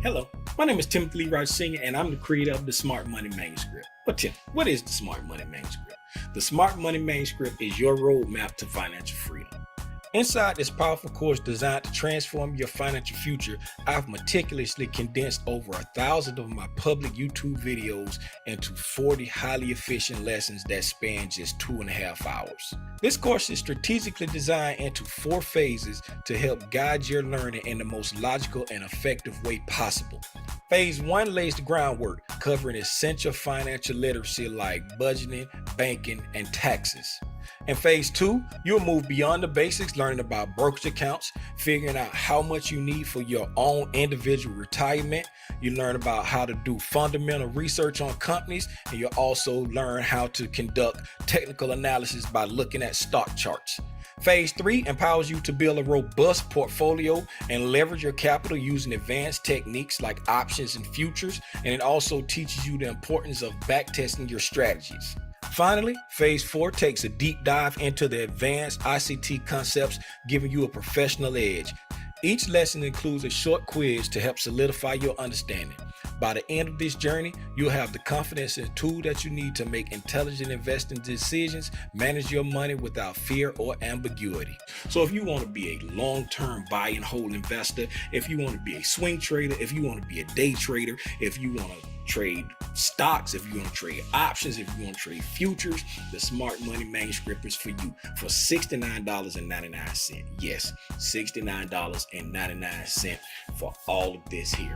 Hello, my name is Timothy Lee Rogers Sr., and I'm the creator of the Smart Money Manuscript. But Tim, what is the Smart Money Manuscript? The Smart Money Manuscript is your roadmap to financial freedom. Inside this powerful course designed to transform your financial future, I've meticulously condensed over 1,000 of my public YouTube videos into 40 highly efficient lessons that span just 2.5 hours. This course is strategically designed into 4 phases to help guide your learning in the most logical and effective way possible. Phase 1 lays the groundwork, covering essential financial literacy like budgeting, banking, and taxes. In phase 2, you'll move beyond the basics, learning about brokerage accounts, figuring out how much you need for your own individual retirement. You learn about how to do fundamental research on companies, and you'll also learn how to conduct technical analysis by looking at stock charts. Phase 3 empowers you to build a robust portfolio and leverage your capital using advanced techniques like options and futures, and it also teaches you the importance of backtesting your strategies. Finally, phase 4 takes a deep dive into the advanced ICT concepts, giving you a professional edge. Each lesson includes a short quiz to help solidify your understanding. By the end of this journey, you'll have the confidence and tool that you need to make intelligent investing decisions, manage your money without fear or ambiguity. So if you want to be a long-term buy and hold investor, if you want to be a swing trader, if you want to be a day trader, if you want to trade stocks, if you want to trade options, if you want to trade futures, the Smart Money Manuscript is for you for $69.99. Yes, $69.99 for all of this here.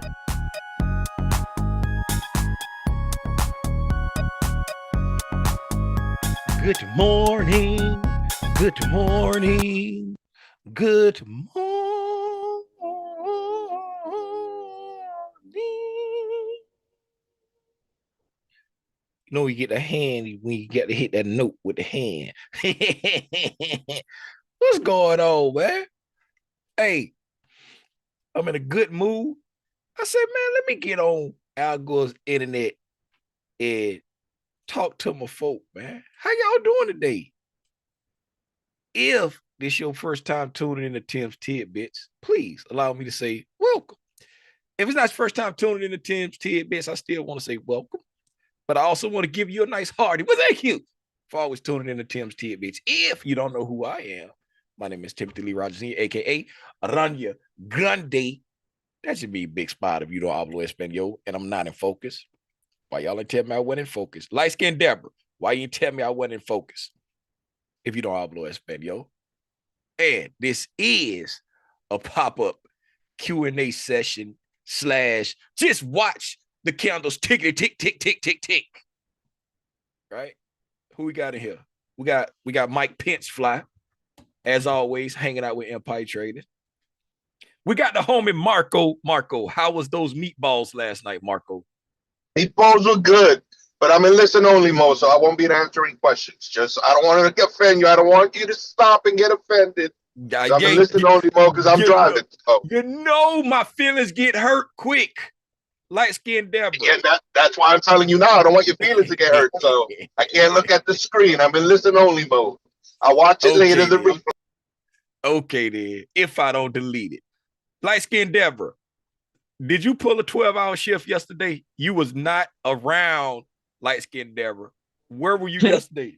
Good morning, good morning, good morning. You know, you get the hand when you get to hit that note with the hand. What's going on, man? Hey, I'm in a good mood. I said, man, let me get on Al Gore's internet and talk to my folk, man. How y'all doing today? If this your first time tuning in to Tim's Tidbits, please allow me to say welcome. If it's not your first time tuning in to Tim's Tidbits, I still want to say welcome. But I also want to give you a nice hearty, well, thank you for always tuning in to Tim's Tidbits. If you don't know who I am, my name is Timothy Lee Rogers, a.k.a. Aranya Grande. That should be a big spot if you don't hablo español, and I'm not in focus. Why y'all ain't tell me I wasn't in focus? Light-skinned Deborah, why you ain't tell me I wasn't in focus if you don't hablo español? And this is a pop-up Q&A session / just watch the candles tick, tick, tick, tick, tick, tick. Right? Who we got in here? We got Mike Pence fly, as always, hanging out with Empire Trading. We got the homie Marco. Marco, how was those meatballs last night, Marco? Meatballs were good, but I'm in listen only mode, so I won't be answering questions. I don't want to offend you. I don't want you to stop and get offended. So I'm in listen only mode because I'm driving. You know my feelings get hurt quick. Light-skinned Deborah. Yeah, that's why I'm telling you now. I don't want your feelings to get hurt, so I can't look at the screen. I'm in listen only mode. I'll watch it later. The replay. Okay, then. If I don't delete it. Light-skinned Deborah, did you pull a 12-hour shift yesterday? You was not around, light-skinned Deborah. Where were you yesterday?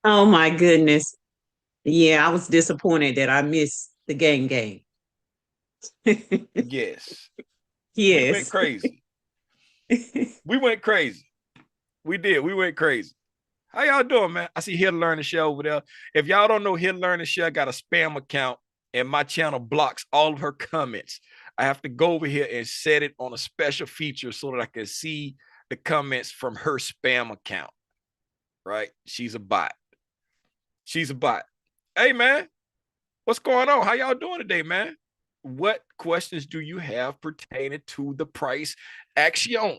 Oh, my goodness. Yeah, I was disappointed that I missed the game. Yes. Yes. We went crazy. We went crazy. We did. We went crazy. How y'all doing, man? I see Here to Learn and Share over there. If y'all don't know, Here to Learn and Share got a spam account, and my channel blocks all of her comments. I have to go over here and set it on a special feature so that I can see the comments from her spam account. Right? She's a bot. She's a bot. Hey, man. What's going on? How y'all doing today, man? What questions do you have pertaining to the price action?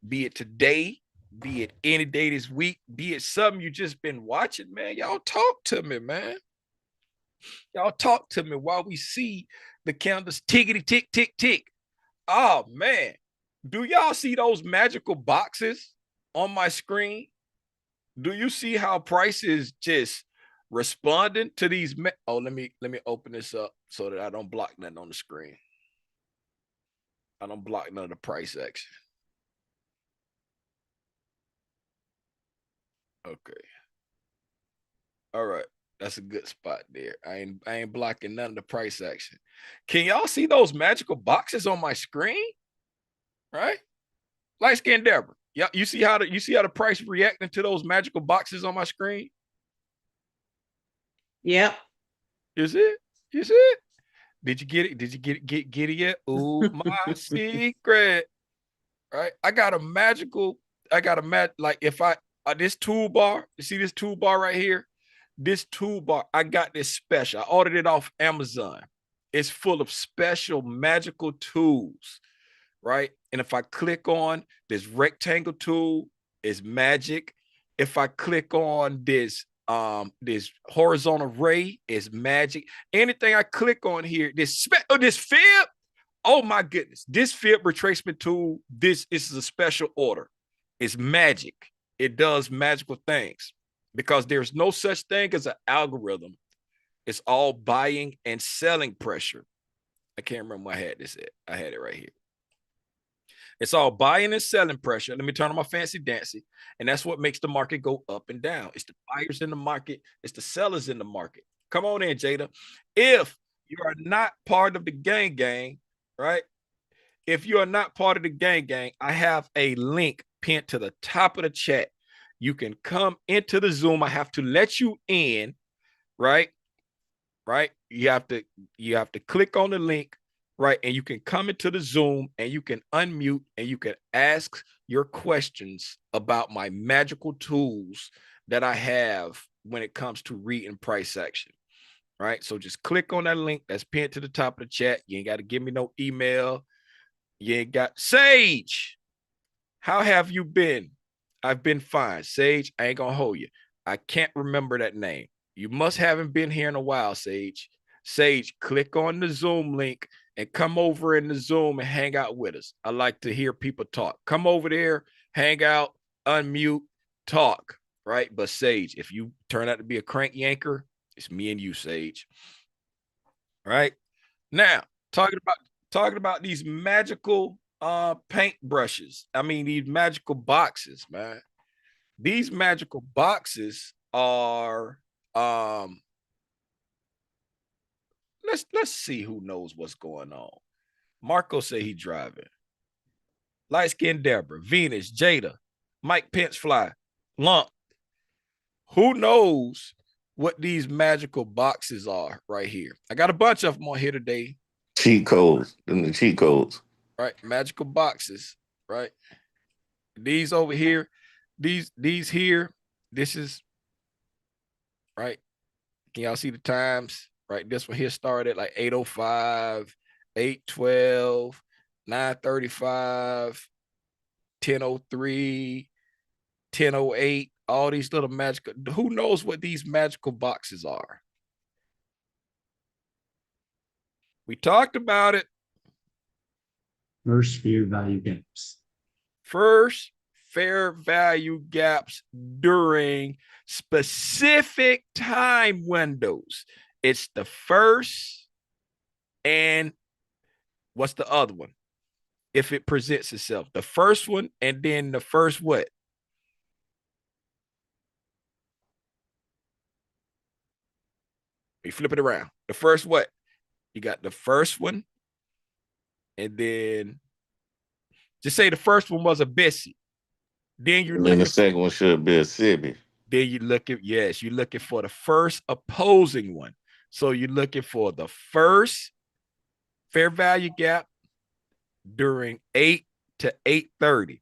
Be it today, be it any day this week, be it something you just been watching, man. Y'all talk to me, man. Y'all talk to me while we see the candles tickety tick, tick, tick. Oh, man. Do y'all see those magical boxes on my screen? Do you see how prices just responding to these? Oh, let me open this up so that I don't block nothing on the screen. I don't block none of the price action. Okay. All right. That's a good spot there. I ain't blocking none of the price action. Can y'all see those magical boxes on my screen? Right? Light skin Deborah. Yeah, you see how the price reacting to those magical boxes on my screen? Yep. You see it? You see it? Did you get it? Did you get it yet? Ooh, my secret. Right? I got a like if I this toolbar, you see this toolbar right here? This toolbar, I got this special. I ordered it off Amazon. It's full of special magical tools, right? And if I click on this rectangle tool, it's magic. If I click on this horizontal ray, it's magic. Anything I click on here, this fib, oh my goodness, this fib retracement tool, this is a special order. It's magic. It does magical things because there's no such thing as an algorithm. It's all buying and selling pressure. I can't remember where I had this at. I had it right here. It's all buying and selling pressure. Let me turn on my fancy dancy. And that's what makes the market go up and down. It's the buyers in the market. It's the sellers in the market. Come on in, Jada. If you are not part of the gang, right? If you are not part of the gang, I have a link pinned to the top of the chat. You can come into the Zoom. I have to let you in, right? Right? You have to click on the link, right? And you can come into the Zoom and you can unmute and you can ask your questions about my magical tools that I have when it comes to reading price action. Right? So just click on that link that's pinned to the top of the chat. You ain't got to give me no email. You ain't got Sage. How have you been? I've been fine. Sage, I ain't gonna hold you. I can't remember that name. You must haven't been here in a while, Sage. Sage, click on the Zoom link and come over in the Zoom and hang out with us. I like to hear people talk. Come over there, hang out, unmute, talk, right? But Sage, if you turn out to be a crank yanker, it's me and you, Sage. All right. Now, talking about these magical paint brushes. I mean, these magical boxes, man. These magical boxes are let's see who knows what's going on. Marco say he driving. Light skin Deborah, Venus, Jada, Mike Pence fly, Lump. Who knows what these magical boxes are right here? I got a bunch of them on here today. Cheat codes, and the cheat codes. Right, magical boxes, right? These over here, these here, this is right. Can y'all see the times? Right, this one here started at like 8:05, 8:12, 9:35, 10:03, 10:08. All these little magical. Who knows what these magical boxes are? We talked about it. First fair value gaps. First fair value gaps during specific time windows. It's the first and what's the other one? If it presents itself, the first one and then the first what? You flip it around. The first what? You got the first one and then just say the first one was a Bessie. Then you're looking. The second one should be a Sibby. Then you look at you're looking for the first opposing one. So you're looking for the first fair value gap during 8 to 8:30.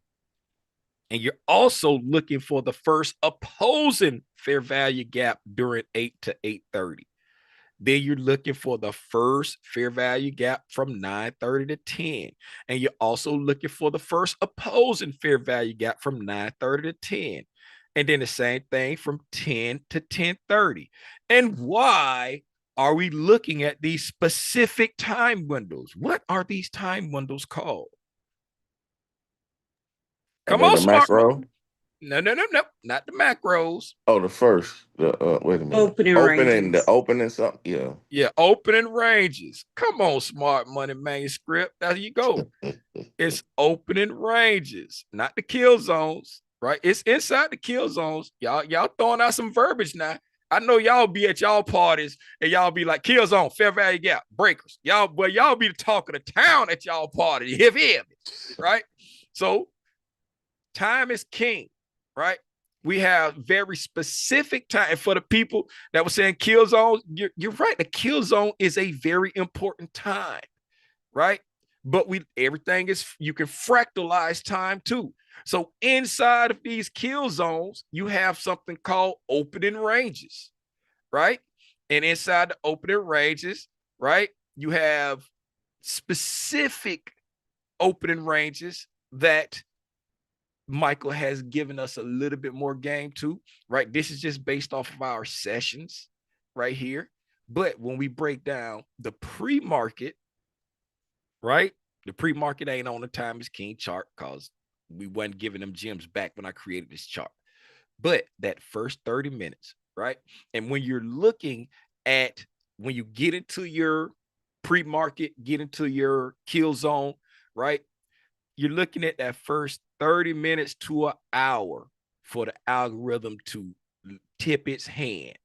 And you're also looking for the first opposing fair value gap during 8 to 8:30. Then you're looking for the first fair value gap from 9:30 to 10. And you're also looking for the first opposing fair value gap from 9:30 to 10. And then the same thing from 10 to 10:30. And why are we looking at these specific time windows? What are these time windows called? Come on, macro. No, not the macros. Oh, the first. Wait a minute. Opening Opening, the ranges. opening something. Yeah. Yeah, opening ranges. Come on, Smart Money Manuscript. There you go. It's opening ranges, not the kill zones, right? It's inside the kill zones. Y'all throwing out some verbiage now. I know y'all be at y'all parties and y'all be like kill zone, fair value gap, breakers. Y'all be the talk of the town at y'all party. You hear me? Right? So time is king, right? We have very specific time. And for the people that were saying kill zones, you're right. The kill zone is a very important time, right? But everything is, you can fractalize time too. So inside of these kill zones, you have something called opening ranges, right? And inside the opening ranges, right, you have specific opening ranges that Michael has given us a little bit more game to, right? This is just based off of our sessions right here. But when we break down the pre-market, right? The pre-market ain't on the time is king chart because we wasn't giving them gems back when I created this chart. But that first 30 minutes, right? And when you're looking at, when you get into your pre-market, get into your kill zone, right? You're looking at that first 30 minutes to an hour for the algorithm to tip its hand,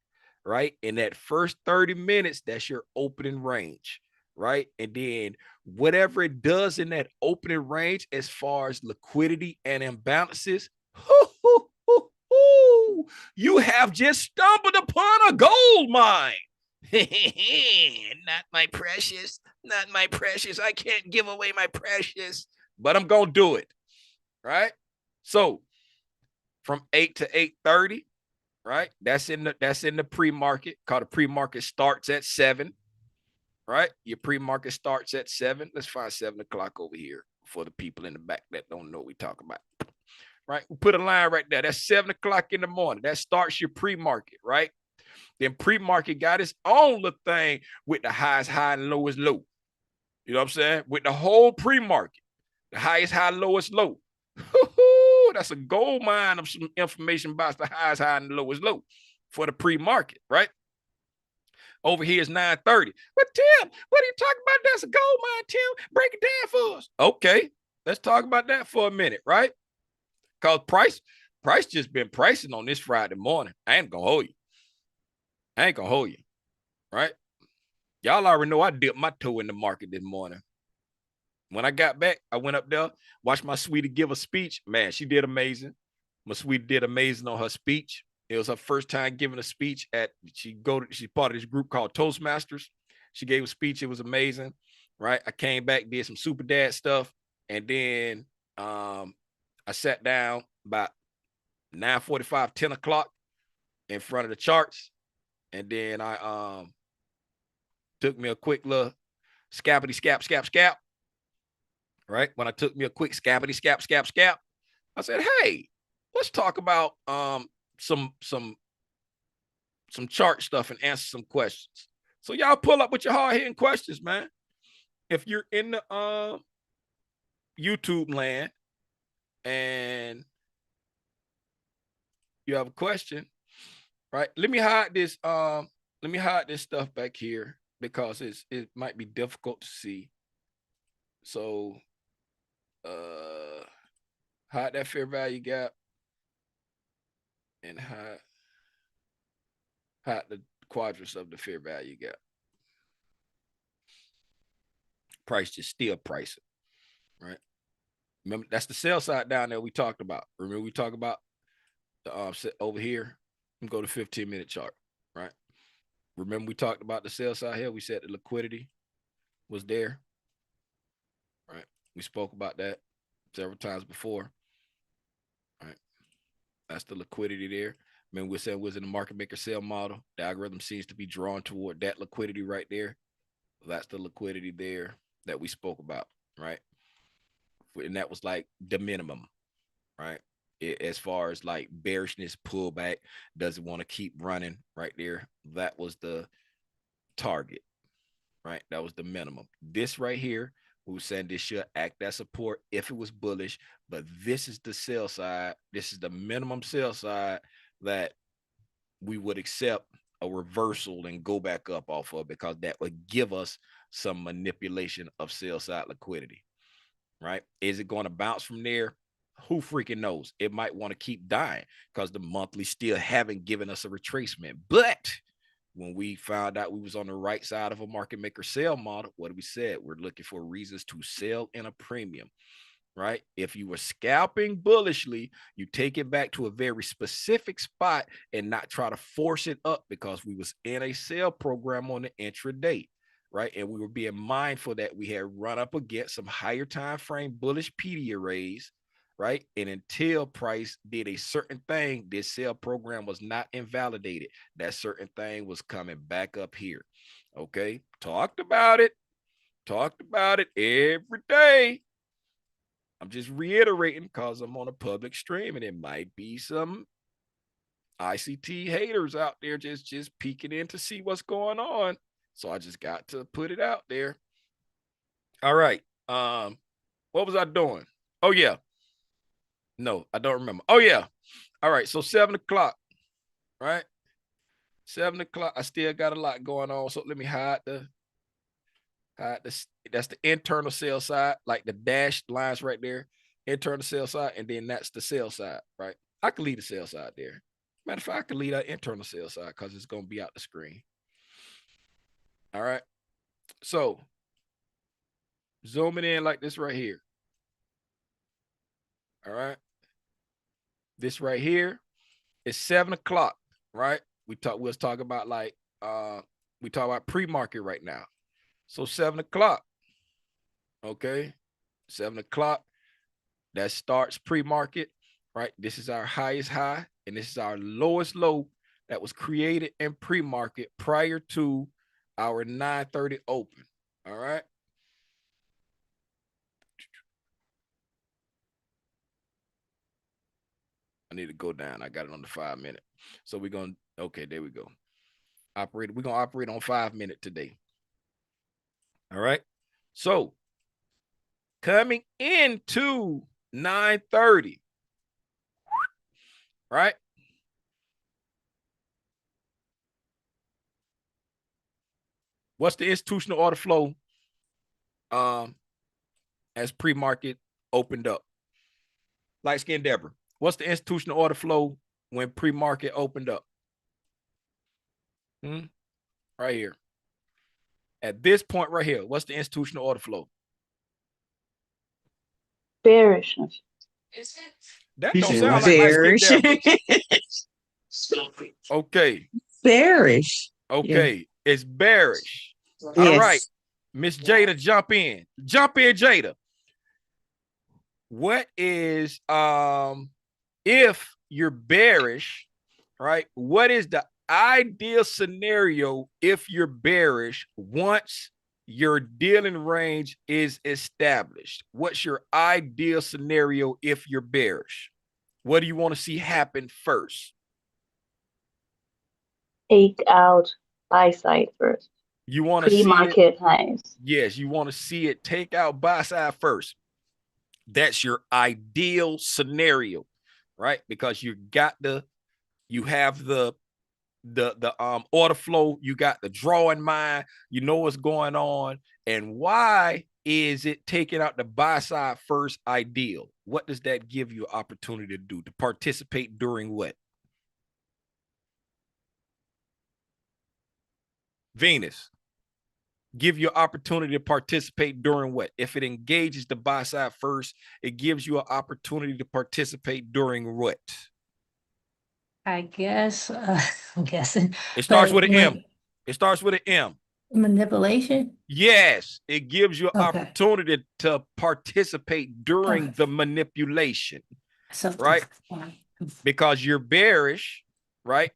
right? In that first 30 minutes, that's your opening range, right? And then whatever it does in that opening range, as far as liquidity and imbalances, you have just stumbled upon a gold mine. Not my precious, not my precious. I can't give away my precious, but I'm gonna do it, right? So from 8 to 8:30, right? That's in the pre-market. Called the pre-market starts at 7, right? Your pre-market starts at 7. Let's find 7 o'clock over here for the people in the back that don't know what we talk about. Right? We put a line right there. That's 7 o'clock in the morning. That starts your pre-market, right? Then pre-market got its own little thing with the highest high and lowest low. You know what I'm saying? With the whole pre-market, the highest high, lowest low. That's a gold mine of some information about the highest high and the lowest low for the pre-market, right? Over here is 9:30. But Tim, what are you talking about? That's a gold mine, Tim. Break it down for us. Okay, let's talk about that for a minute, right? Because price just been pricing on this Friday morning. I ain't gonna hold you, right? Y'all already know I dipped my toe in the market this morning. When I got back, I went up there, watched my sweetie give a speech. Man, she did amazing. My sweetie did amazing on her speech. It was her first time giving a speech she's part of this group called Toastmasters. She gave a speech. It was amazing, right? I came back, did some super dad stuff. And then I sat down about 9:45, 10 o'clock in front of the charts. And then I took me a quick little scappity scap. Right? When I took me a quick scappity scap, I said, hey, let's talk about some chart stuff and answer some questions. So y'all pull up with your hard-hitting questions, man. If you're in the YouTube land and you have a question, right? Let me hide this stuff back here because it might be difficult to see. So hide that fair value gap and hide the quadrants of the fair value gap. Price just still pricing, right? Remember, that's the sell side down there we talked about. Remember we talked about the over here. Let me go to 15-minute chart, right? Remember we talked about the sell side here. We said the liquidity was there, right? We spoke about that several times before, right? That's the liquidity there. Remember we said it was in the market maker sell model. The algorithm seems to be drawn toward that liquidity right there. That's the liquidity there that we spoke about, right? And that was like the minimum, right? As far as like bearishness, pullback, doesn't want to keep running right there. That was the target, right? That was the minimum. This right here who's saying this should act as support if it was bullish, but this is the sell side. This is the minimum sell side that we would accept a reversal and go back up off of, because that would give us some manipulation of sell side liquidity, right? Is it going to bounce from there? Who freaking knows? It might want to keep dying because the monthly still haven't given us a retracement. But when we found out we was on the right side of a market maker sell model, what we said, we're looking for reasons to sell in a premium, right? If you were scalping bullishly, you take it back to a very specific spot and not try to force it up, because we was in a sell program on the intraday, right? And we were being mindful that we had run up against some higher time frame bullish PD arrays, right? And until price did a certain thing, this sell program was not invalidated. That certain thing was coming back up here. Okay, talked about it every day. I'm just reiterating because I'm on a public stream and it might be some ICT haters out there just peeking in to see what's going on. So I just got to put it out there. All right. What was I doing? Oh yeah. No, I don't remember. Oh yeah. All right. So 7 o'clock, right? 7 o'clock. I still got a lot going on. So let me hide this. That's the internal sell side, like the dashed lines right there. Internal sell side, and then that's the sell side, right? I can leave the sell side there. Matter of fact, I can leave that internal sell side because it's gonna be out the screen. All right. So zooming in like this right here. All right. This right here is 7 o'clock, right? We was talking about like we talk about pre-market right now. So 7 o'clock. Okay. 7 o'clock. That starts pre-market, right? This is our highest high, and this is our lowest low that was created in pre-market prior to our 9:30 open. All right. I need to go down. I got it on the 5 minute. So we're going to, okay, there we go. We're going to operate on 5 minute today. All right. So coming into 9:30, right? What's the institutional order flow as pre-market opened up? Light skin Deborah. What's the institutional order flow when pre-market opened up? Right here. At this point right here, what's the institutional order flow? Bearishness. That don't sound like light skin Deborah. Okay. Bearish. Okay. Yeah. It's bearish. Yes. All right. Miss Jada, jump in. Jump in, Jada. What is if you're bearish, right? What is the ideal scenario if you're bearish once your dealing range is established? What's your ideal scenario if you're bearish? What do you want to see happen first? Take out buy side first. You want to see pre-market highs. Yes, you want to see it take out buy side first. That's your ideal scenario, right? Because you have the order flow, you got the draw in mind, you know what's going on. And why is it taking out the buy side first ideal? What does that give you an opportunity to do? To participate during what? Venus. Give you an opportunity to participate during what? If it engages the buy side first, it gives you an opportunity to participate during what? I guess, I'm guessing. It starts with an M. It starts with an M. Manipulation? Yes, it gives you an opportunity to participate during the manipulation, right? Because you're bearish, right?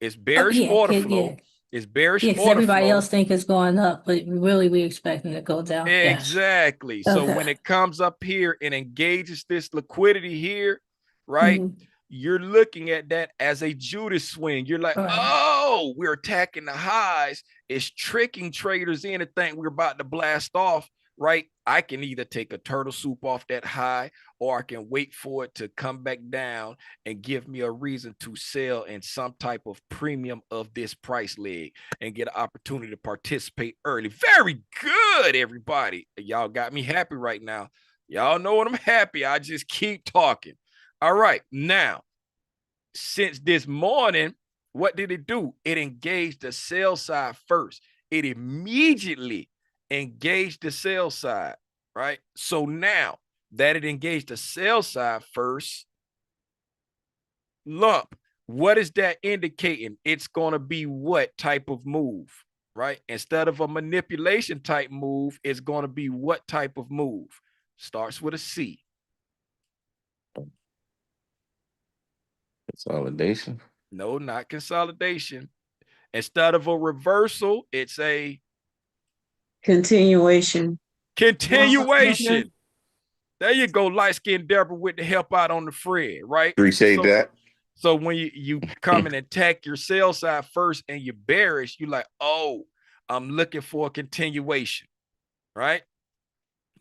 It's bearish order flow. It's bearish order flow. Everybody else think it's going up, but really we expecting it to go down. Exactly. Yes. So when it comes up here and engages this liquidity here, right? You're looking at that as a Judas swing. You're like, oh, we're attacking the highs. It's tricking traders in to think we're about to blast off, right? I can either take a turtle soup off that high, or I can wait for it to come back down and give me a reason to sell in some type of premium of this price leg and get an opportunity to participate early. Very good, everybody. Y'all got me happy right now. Y'all know what I'm happy. I just keep talking. All right. Now, since this morning, what did it do? It engaged the sell side first. It immediately engaged the sell side, right? So now that it engaged the sell side first, lump, what is that indicating? It's going to be what type of move, right? Instead of a manipulation type move, it's going to be what type of move? Starts with a C. Consolidation. No, not consolidation. Instead of a reversal, it's a Continuation. continuation. There you go, light-skinned Deborah with the help out on the Fred, right? Appreciate that. So when you come and attack your sell side first and you're bearish, you're like, oh, I'm looking for a continuation, right?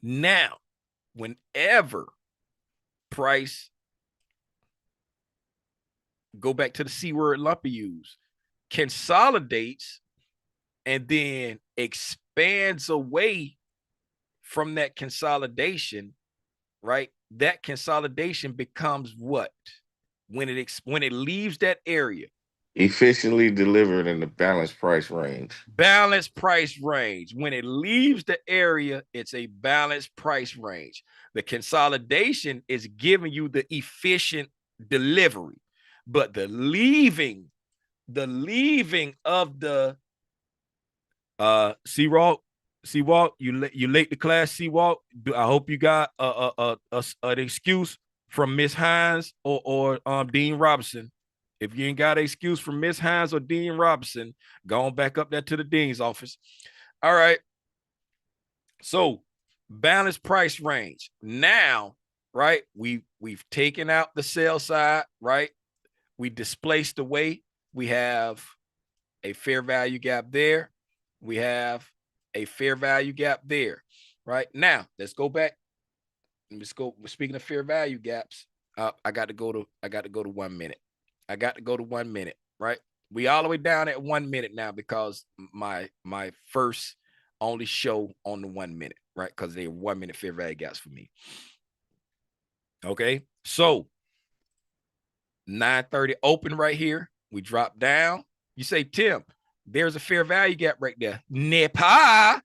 Now, whenever price, go back to the C word lumpy use, consolidates and then expands away from that consolidation, right? That consolidation becomes what? When it leaves that area, Efficiently delivered in the balanced price range. Balanced price range. When it leaves the area, it's a balanced price range. The consolidation is giving you the efficient delivery, but the leaving of the C-Walk, you late to class, C-Walk. I hope you got an excuse from Miss Hines or Dean Robinson. If you ain't got an excuse from Miss Hines or Dean Robinson, go on back up there to the dean's office. All right. So balanced price range. Now, right, we've taken out the sell side, right? We displaced away. We have a fair value gap there. We have a fair value gap there, right? Now, let's go back. Let's go. Speaking of fair value gaps, I got to go to 1 minute. I got to go to 1 minute, right? We all the way down at 1 minute now because my first only show on the 1 minute, right? Because they're 1 minute fair value gaps for me. Okay, so 9:30 open right here. We drop down. You say, Tim, there's a fair value gap right there. Nepa.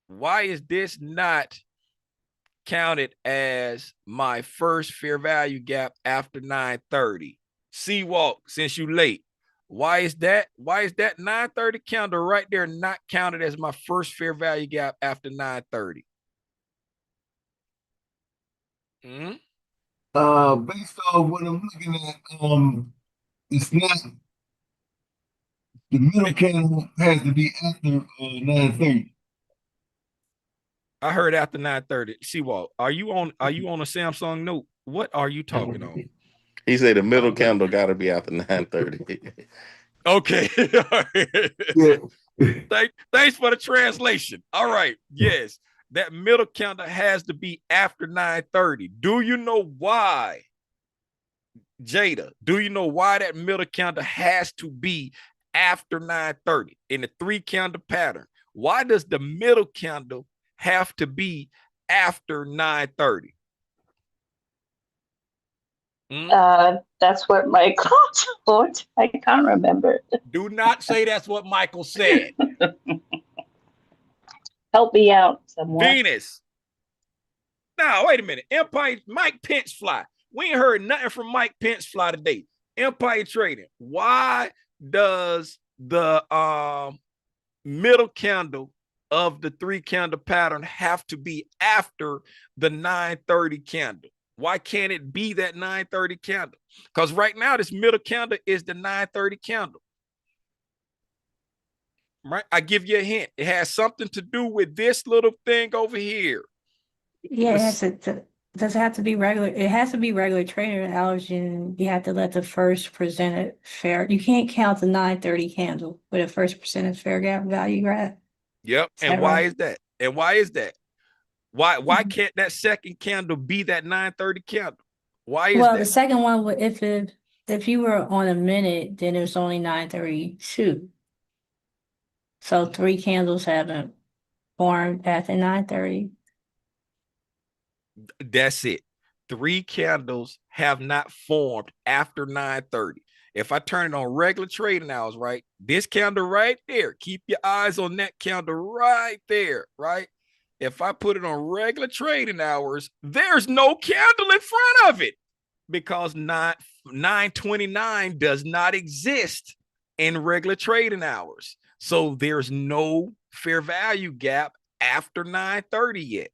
Why is this not counted as my first fair value gap after 9:30? C-Walk, since you late. Why is that 9:30 candle right there not counted as my first fair value gap after 9:30? Based on what I'm looking at, it's not the middle candle has to be after 9:30. I heard after 9:30. C-Walk, are you on a Samsung Note? What are you talking on? He said the middle candle got to be after 9:30. Okay. Yeah. Thanks for the translation. All right. Yes, that middle candle has to be after 9:30. Do you know why, Jada? Do you know why that middle candle has to be after 9:30 in the 3-candle pattern? Why does the middle candle have to be after 9:30? That's what Michael told. I can't remember. Do not say that's what Michael said. Help me out somewhere. Venus. Now, wait a minute. Empire, Mike Pence fly. We ain't heard nothing from Mike Pence fly today. Empire Trading. Why does the middle candle of the 3-candle pattern have to be after the 9:30 candle? Why can't it be that 9:30 candle? Because right now, this middle candle is the 9:30 candle. Right? I give you a hint. It has something to do with this little thing over here. Yes, Does it have to be regular? It has to be regular trading hours, and you have to let the first presented fair. You can't count the 9:30 candle with a first presented fair gap value, right? Yep. Is And that why right? is that? And why is that? Why can't that second candle be that 9:30 candle? Why is Well, the that? second one, if you were on a minute, then it was only 9:32. So 3 candles haven't formed at the 9:30. That's it. 3 candles have not formed after 9:30. If I turn it on regular trading hours, right? This candle right there, keep your eyes on that candle right there, right? If I put it on regular trading hours, there's no candle in front of it because 929 does not exist in regular trading hours. So there's no fair value gap after 9:30 yet.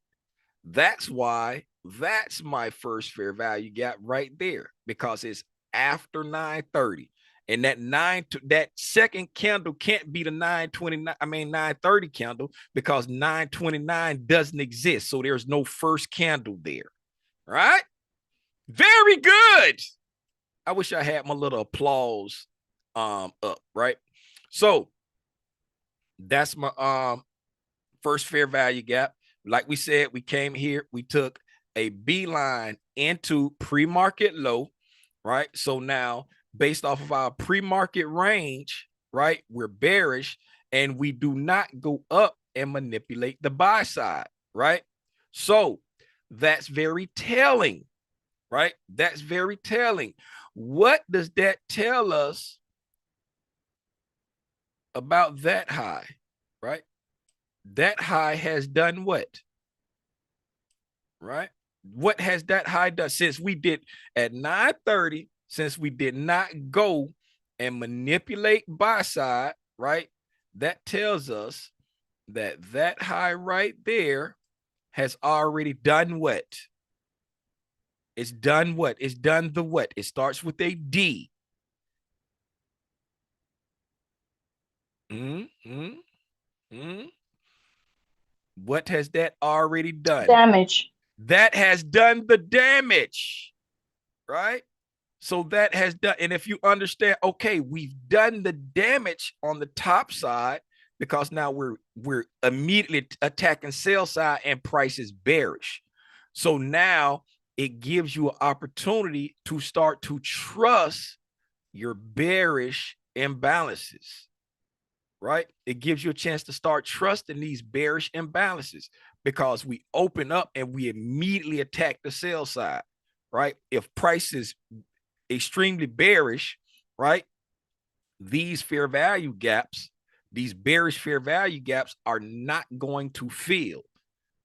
That's why that's my first fair value gap right there, because it's after 9:30. And that second candle can't be the 930 candle because 929 doesn't exist. So there's no first candle there. Right? Very good. I wish I had my little applause up, right? So that's my first fair value gap. Like we said, we came here, we took a beeline into pre-market low, right? So now, based off of our pre-market range, right, we're bearish and we do not go up and manipulate the buy side, right? So that's very telling, right? That's very telling. What does that tell us about that high, right? That high has done what? Right? What has that high done since we did at 9:30, since we did not go and manipulate buy side, right? That tells us that that high right there has already done what? It's done what? It's done the what? It starts with a D. What has that already done? Damage. That has done the damage, right? So that has done, and if you understand, okay, we've done the damage on the top side because now we're immediately attacking sell side and price is bearish. So now it gives you an opportunity to start to trust your bearish imbalances, right? It gives you a chance to start trusting these bearish imbalances because we open up and we immediately attack the sell side, right? If price is extremely bearish, right? These fair value gaps, these bearish fair value gaps are not going to fill.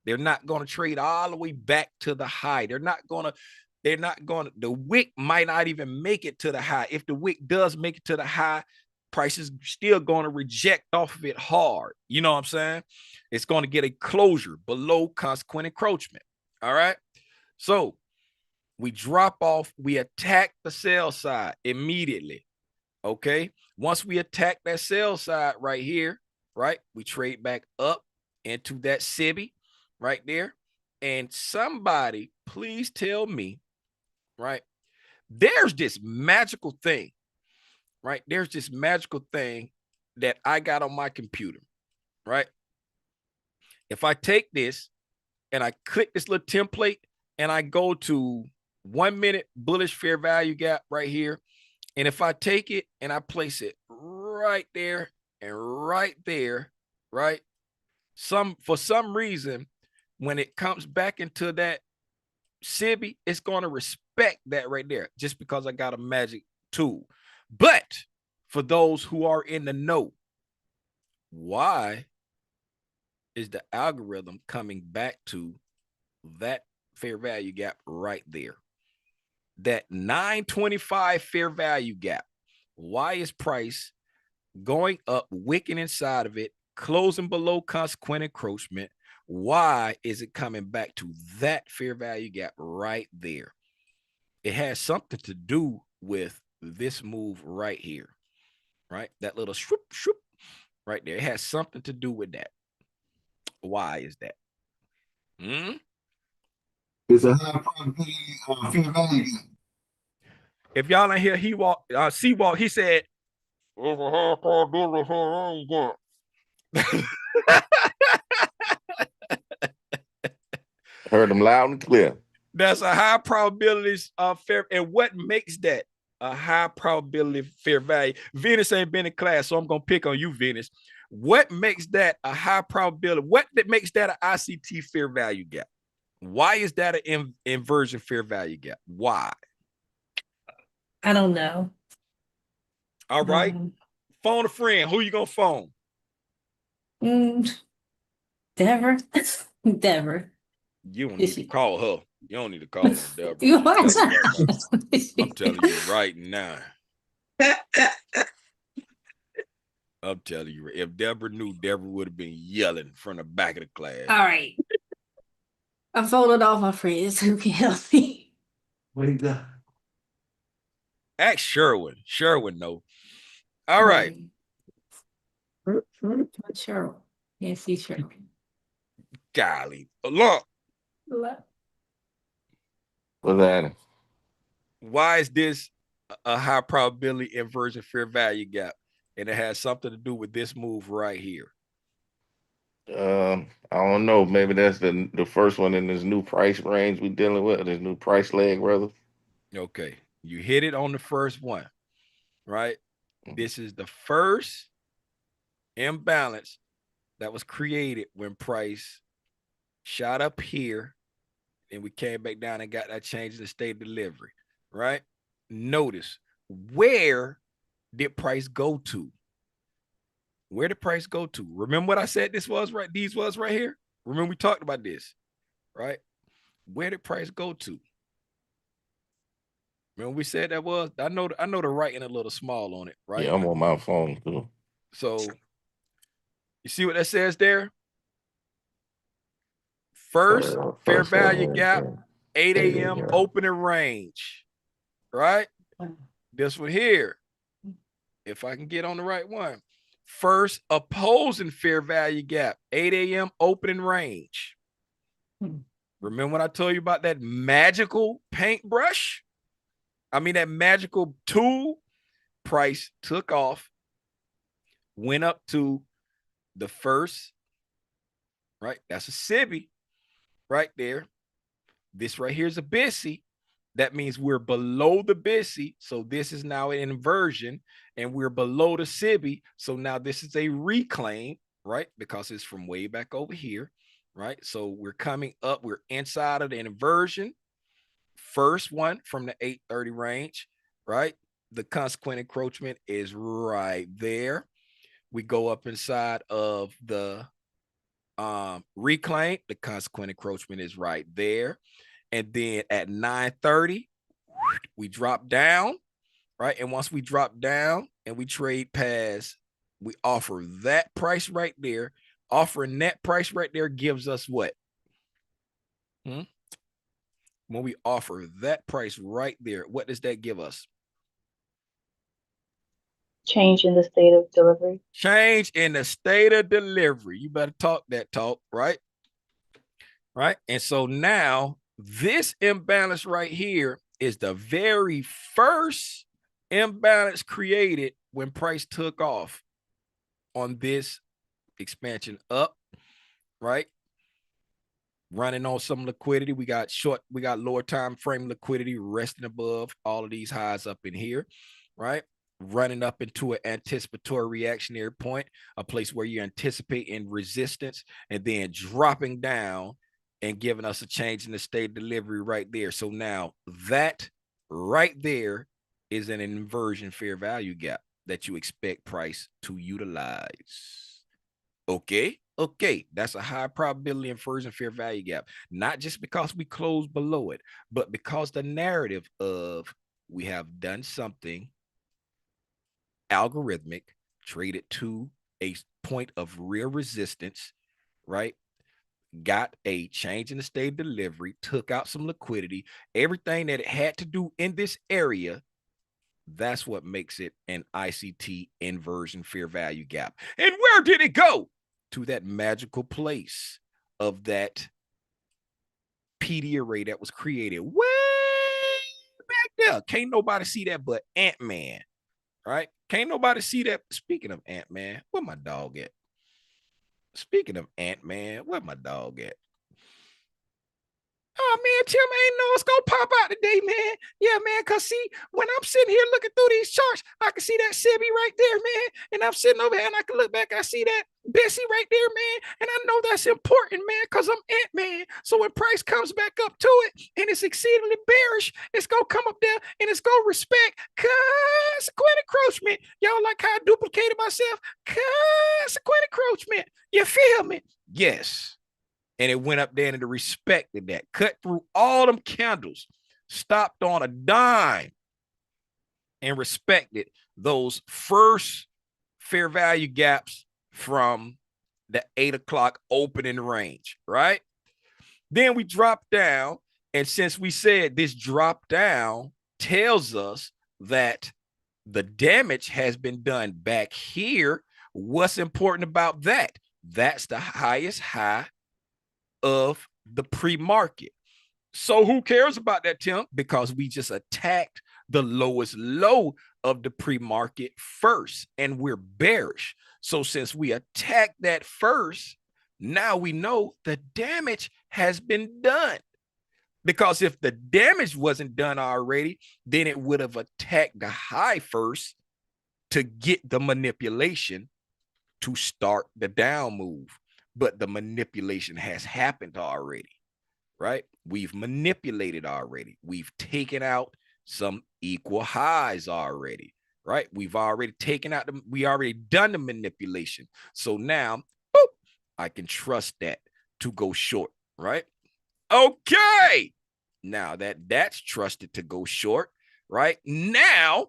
They're not going to trade all the way back to the high. They're not going to, the wick might not even make it to the high. If the wick does make it to the high, price is still going to reject off of it hard. You know what I'm saying? It's going to get a closure below consequent encroachment. All right. So we drop off, we attack the sell side immediately. Okay. Once we attack that sell side right here, right, we trade back up into that SIBI right there. And somebody, please tell me, right, there's this magical thing, right? There's this magical thing that I got on my computer, right? If I take this and I click this little template and I go to 1 minute bullish fair value gap right here, and if I take it and I place it right there and right there, right? For some reason, when it comes back into that SIBI, it's going to respect that right there just because I got a magic tool. But for those who are in the know, why is the algorithm coming back to that fair value gap right there? That 925 fair value gap. Why is price going up, wicking inside of it, closing below consequent encroachment? Why is it coming back to that fair value gap right there? It has something to do with this move right here, right? That little swoop, swoop right there. It has something to do with that. Why is that? It's a high probability fair value gap. If y'all ain't hear, he walked, Seawalk, he said, "It's a high probability fair value gap." Heard them loud and clear. That's a high probability of fair. And what makes that a high probability fair value? Venus ain't been in class, so I'm gonna pick on you, Venus. What makes that a high probability? What that makes that an ICT fair value gap? Why is that an inversion fair value gap? Why? I don't know. All right. Phone a friend. Who you gonna phone? Deborah. Deborah. You don't Is need to she- call her. You don't need to call her, Deborah. You I'm are telling you right now. I'm telling you right now. I'm telling you, if Deborah knew, Deborah would have been yelling from the back of the class. All right. I folded all my friends who can help me. What do you got? Ask Sherwin. Sherwin, no. All right. Cheryl. Can't see Cheryl. Golly. Look, What's that? why is this a high probability inversion fair value gap? And it has something to do with this move right here. I don't know. Maybe that's the first one in this new price range we dealing with, this new price leg, brother. Okay. You hit it on the first one, right? This is the first imbalance that was created when price shot up here and we came back down and got that change in the state of delivery, right? Notice, where did price go to? Where did price go to? Remember what I said this was, right? These was right here. Remember we talked about this, right? Where did price go to? Remember we said that was, I know the writing a little small on it, right? Yeah, I'm on my phone too. So you see what that says there? First fair value gap, 8 a.m. opening range, right? This one here, if I can get on the right one. First opposing fair value gap, 8 a.m. opening range. Remember when I told you about that magical paintbrush? I mean, that magical tool. Price took off, went up to the first, right? That's a SIBI right there. This right here is a BISI. That means we're below the BISI. So this is now an inversion and we're below the SIBI. So now this is a reclaim, right? Because it's from way back over here, right? So we're coming up, we're inside of the inversion. First one from the 830 range, right? The consequent encroachment is right there. We go up inside of the reclaim. The consequent encroachment is right there. And then at 9:30, we drop down, right? And once we drop down and we trade past, we offer that price right there. Offering that price right there gives us what? When we offer that price right there, what does that give us? Change in the state of delivery. Change in the state of delivery. You better talk that talk, right? Right. And so now this imbalance right here is the very first imbalance created when price took off on this expansion up, right? Running on some liquidity. We got lower time frame liquidity resting above all of these highs up in here, right? Running up into an anticipatory reactionary point, a place where you're anticipating resistance and then dropping down and giving us a change in the state of delivery right there. So now that right there is an inversion fair value gap that you expect price to utilize. Okay. Okay, that's a high probability inversion fair value gap, not just because we close below it, but because the narrative of we have done something algorithmic, traded to a point of real resistance, right? Got a change in the state of delivery, took out some liquidity, everything that it had to do in this area. That's what makes it an ICT inversion fair value gap. And where did it go? To that magical place of that PD array that was created way back there. Can't nobody see that but Ant-Man, right? Can't nobody see that. Speaking of Ant-Man, where my dog at? Speaking of Ant-Man, where my dog at? Oh man, Tim ain't know it's gonna pop out today, man. Yeah, man, cause see, when I'm sitting here looking through these charts, I can see that Sibby right there, man. And I'm sitting over here and I can look back, I see that Bessie right there, man. And I know that's important, man, because I'm Ant-Man. So when price comes back up to it and it's exceedingly bearish, it's gonna come up there and it's gonna respect consequent encroachment. Y'all like how I duplicated myself? Consequent encroachment. You feel me? Yes. And it went up there and it respected that, cut through all them candles, stopped on a dime, and respected those first fair value gaps from the 8 o'clock opening range, right? Then we dropped down. And since we said this drop down tells us that the damage has been done back here, what's important about that? That's the highest high of the pre-market. So who cares about that, Tim? Because we just attacked the lowest low of the pre-market first, and we're bearish. So since we attacked that first, now we know the damage has been done. Because if the damage wasn't done already, then it would have attacked the high first to get the manipulation to start the down move. But the manipulation has happened already, right? We've manipulated already. We've taken out some equal highs already, right? We've already taken out we already done the manipulation. So now, boop, I can trust that to go short, right? Okay. Now that's trusted to go short, right? Now,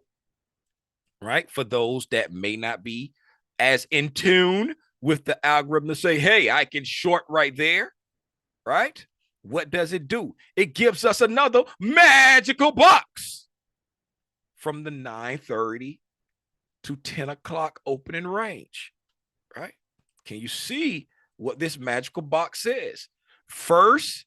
right? For those that may not be as in tune with the algorithm to say, hey, I can short right there, right? What does it do? It gives us another magical box from the 9:30 to 10 o'clock opening range, right? Can you see what this magical box is? First,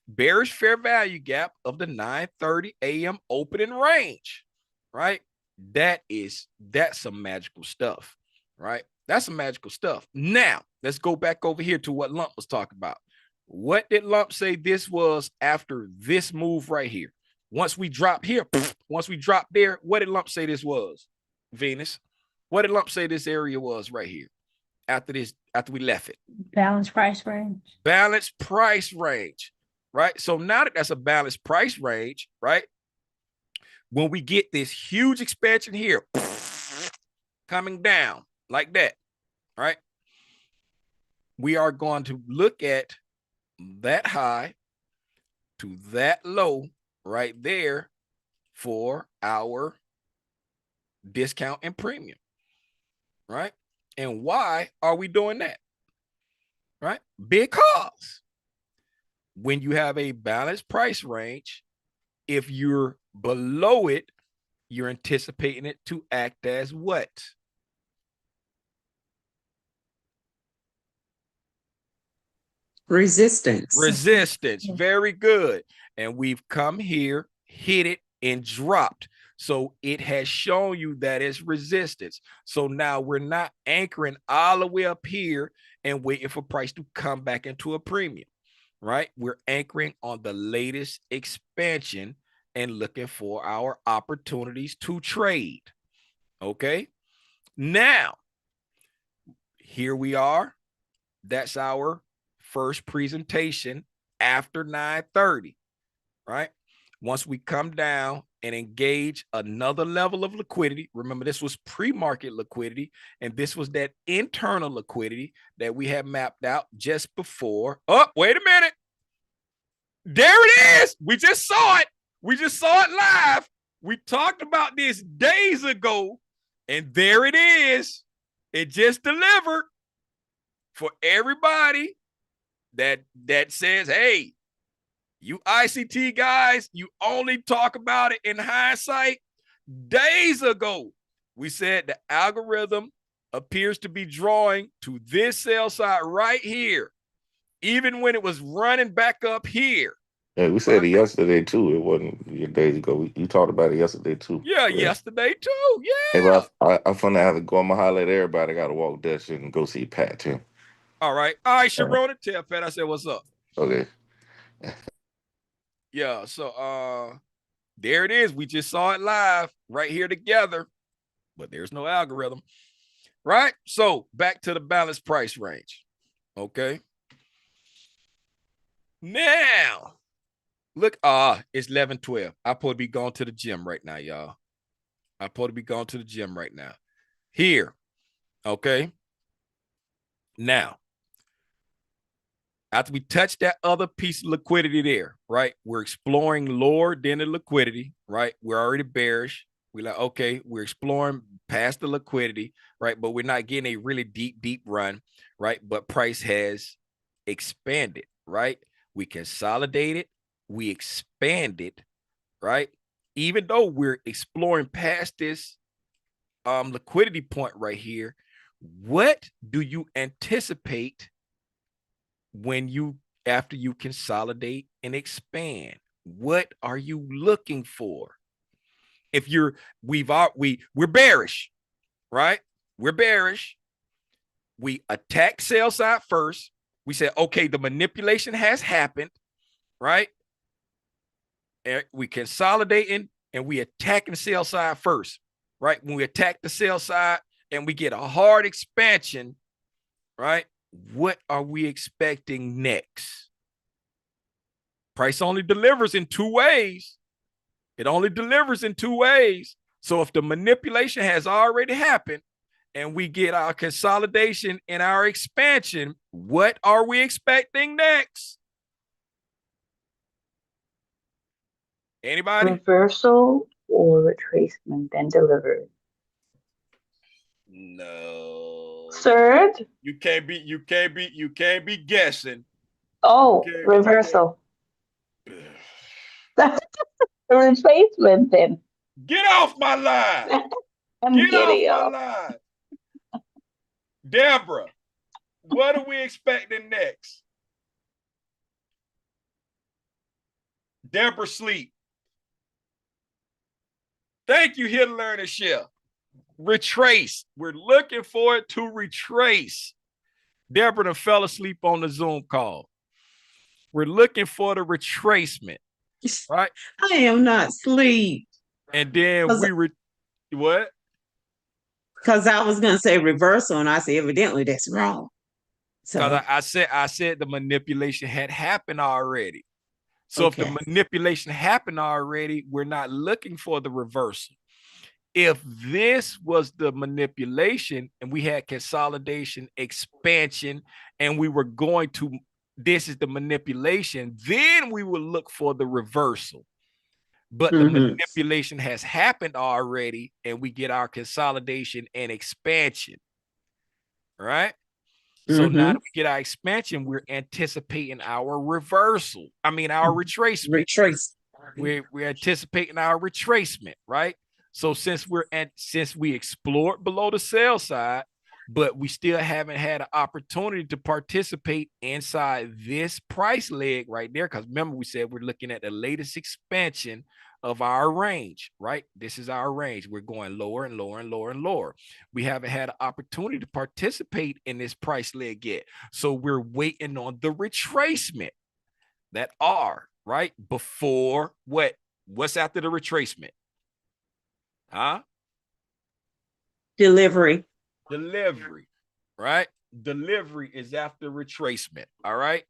bearish fair value gap of the 9:30 a.m. opening range, right? That's some magical stuff, right? That's some magical stuff. Now, let's go back over here to what Lump was talking about. What did Lump say this was after this move right here? Once we drop here, once we drop there, what did Lump say this was, Venus? What did Lump say this area was right here after we left it? Balanced price range. Balanced price range, right? So now that that's a balanced price range, right? When we get this huge expansion here, coming down like that, right? We are going to look at that high to that low right there for our discount and premium, right? And why are we doing that, right? Because when you have a balanced price range, if you're below it, you're anticipating it to act as what? Resistance. Resistance. Very good. And we've come here, hit it, and dropped. So it has shown you that it's resistance. So now we're not anchoring all the way up here and waiting for price to come back into a premium, right? We're anchoring on the latest expansion and looking for our opportunities to trade. Okay. Now, here we are. That's our first presentation after 9:30, right? Once we come down and engage another level of liquidity, remember this was pre-market liquidity, and this was that internal liquidity that we had mapped out just before. Oh, wait a minute. There it is. We just saw it. We just saw it live. We talked about this days ago, and there it is. It just delivered for everybody that says, hey, you ICT guys, you only talk about it in hindsight. Days ago, we said the algorithm appears to be drawing to this sell side right here, even when it was running back up here, Yeah, we said it yesterday too. It wasn't your days ago. You talked about it yesterday too. Yeah, Yeah. yesterday too. Hey, Yeah. bro, I'm finna have to go. I'm gonna holler at everybody. I gotta walk that shit and go see Pat too. All right. All right, All right. Sharona, tell Pat I said what's up. Okay. Yeah. So there it is. We just saw it live right here together, but there's no algorithm. Right. So back to the balanced price range. Okay. Now look, it's 11:12. I supposed to be going to the gym right now, y'all. I supposed to be going to the gym right now. Here. Okay. Now, after we touch that other piece of liquidity there, right? We're exploring lower than the liquidity, right? We're already bearish. We're like, okay, we're exploring past the liquidity, right? But we're not getting a really deep run, right? But price has expanded, right? We consolidated, we expanded, right? Even though we're exploring past this liquidity point right here, what do you anticipate when you after you consolidate and expand? What are you looking for? If you're we're bearish, right? We're bearish. We attack sell side first. We said, okay, the manipulation has happened, right? And we consolidating and we attacking sell side first, right? When we attack the sell side and we get a hard expansion, right? What are we expecting next? Price only delivers in two ways. It only delivers in two ways. So if the manipulation has already happened and we get our consolidation and our expansion, what are we expecting next? Anybody? Reversal or retracement, then delivery. No. Third? You can't be guessing. Oh, reversal. Retracement then. Get off my line. I'm Get off getting my off. line. Deborah, what are we expecting next? Deborah sleep. Thank you, here to learn and share. Retrace. We're looking for it to retrace. Deborah done fell asleep on the Zoom call. We're looking for the retracement, right? I am not asleep. And then what? Because I was gonna say reversal, and I said evidently that's wrong. Because So I said the manipulation had happened already. So if the okay. manipulation happened already, we're not looking for the reversal. If this was the manipulation and we had consolidation, expansion, and we were going to, this is the manipulation, then we would look for the reversal. But the manipulation has happened already and we get our consolidation and expansion, right? So now that we get our expansion, we're anticipating our reversal. I mean, our retracement. Retrace. We're anticipating our retracement, right? So since we explored below the sell side, but we still haven't had an opportunity to participate inside this price leg right there. Because remember, we said we're looking at the latest expansion of our range, right? This is our range. We're going lower and lower and lower and lower. We haven't had an opportunity to participate in this price leg yet. So we're waiting on the retracement, that R, right? Before what? What's after the retracement? Huh? Delivery. Delivery, right? Delivery is after retracement, all right?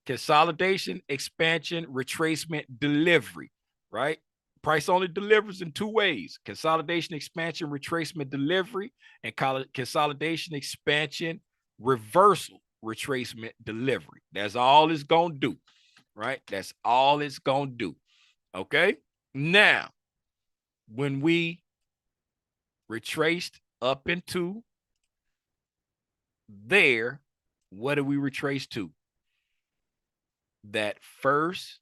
Consolidation, expansion, retracement, delivery, right? Price only delivers in two ways: consolidation, expansion, retracement, delivery, and consolidation, expansion, reversal, retracement, delivery. That's all it's going to do, right? That's all it's going to do, okay? Now, when we retraced up into there, what do we retrace to? That first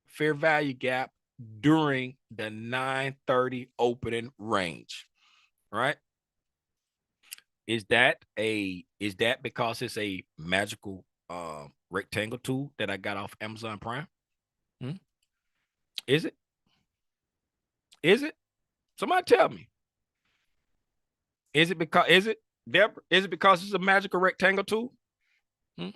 fair value gap during the 930 opening range, right? Is that because it's a magical rectangle tool that I got off Amazon Prime? Hmm? Is it? Is it? Somebody tell me. Is it Deborah? Is it because it's a magical rectangle tool? Hmm?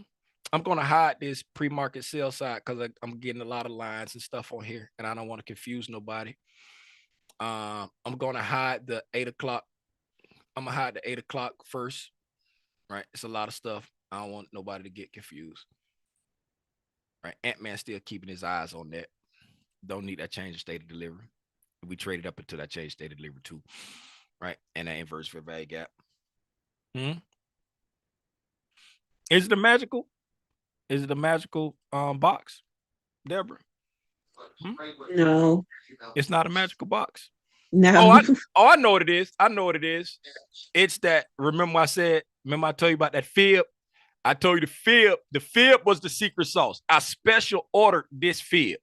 I'm going to hide this pre-market sell side because I'm getting a lot of lines and stuff on here, and I don't want to confuse nobody. I'm going to hide the 8 o'clock. I'm going to hide the 8 o'clock first, right? It's a lot of stuff. I don't want nobody to get confused, right? Ant-Man still keeping his eyes on that. Don't need that change of state of delivery. We traded up until that change state of delivery too, right? And that inverse fair value gap. Is it a magical? Is it a magical box, Deborah? No, It's not a magical box. no. I know what it is. I know what it is. It's that, remember I told you about that fib? I told you the fib was the secret sauce. I special ordered this fib,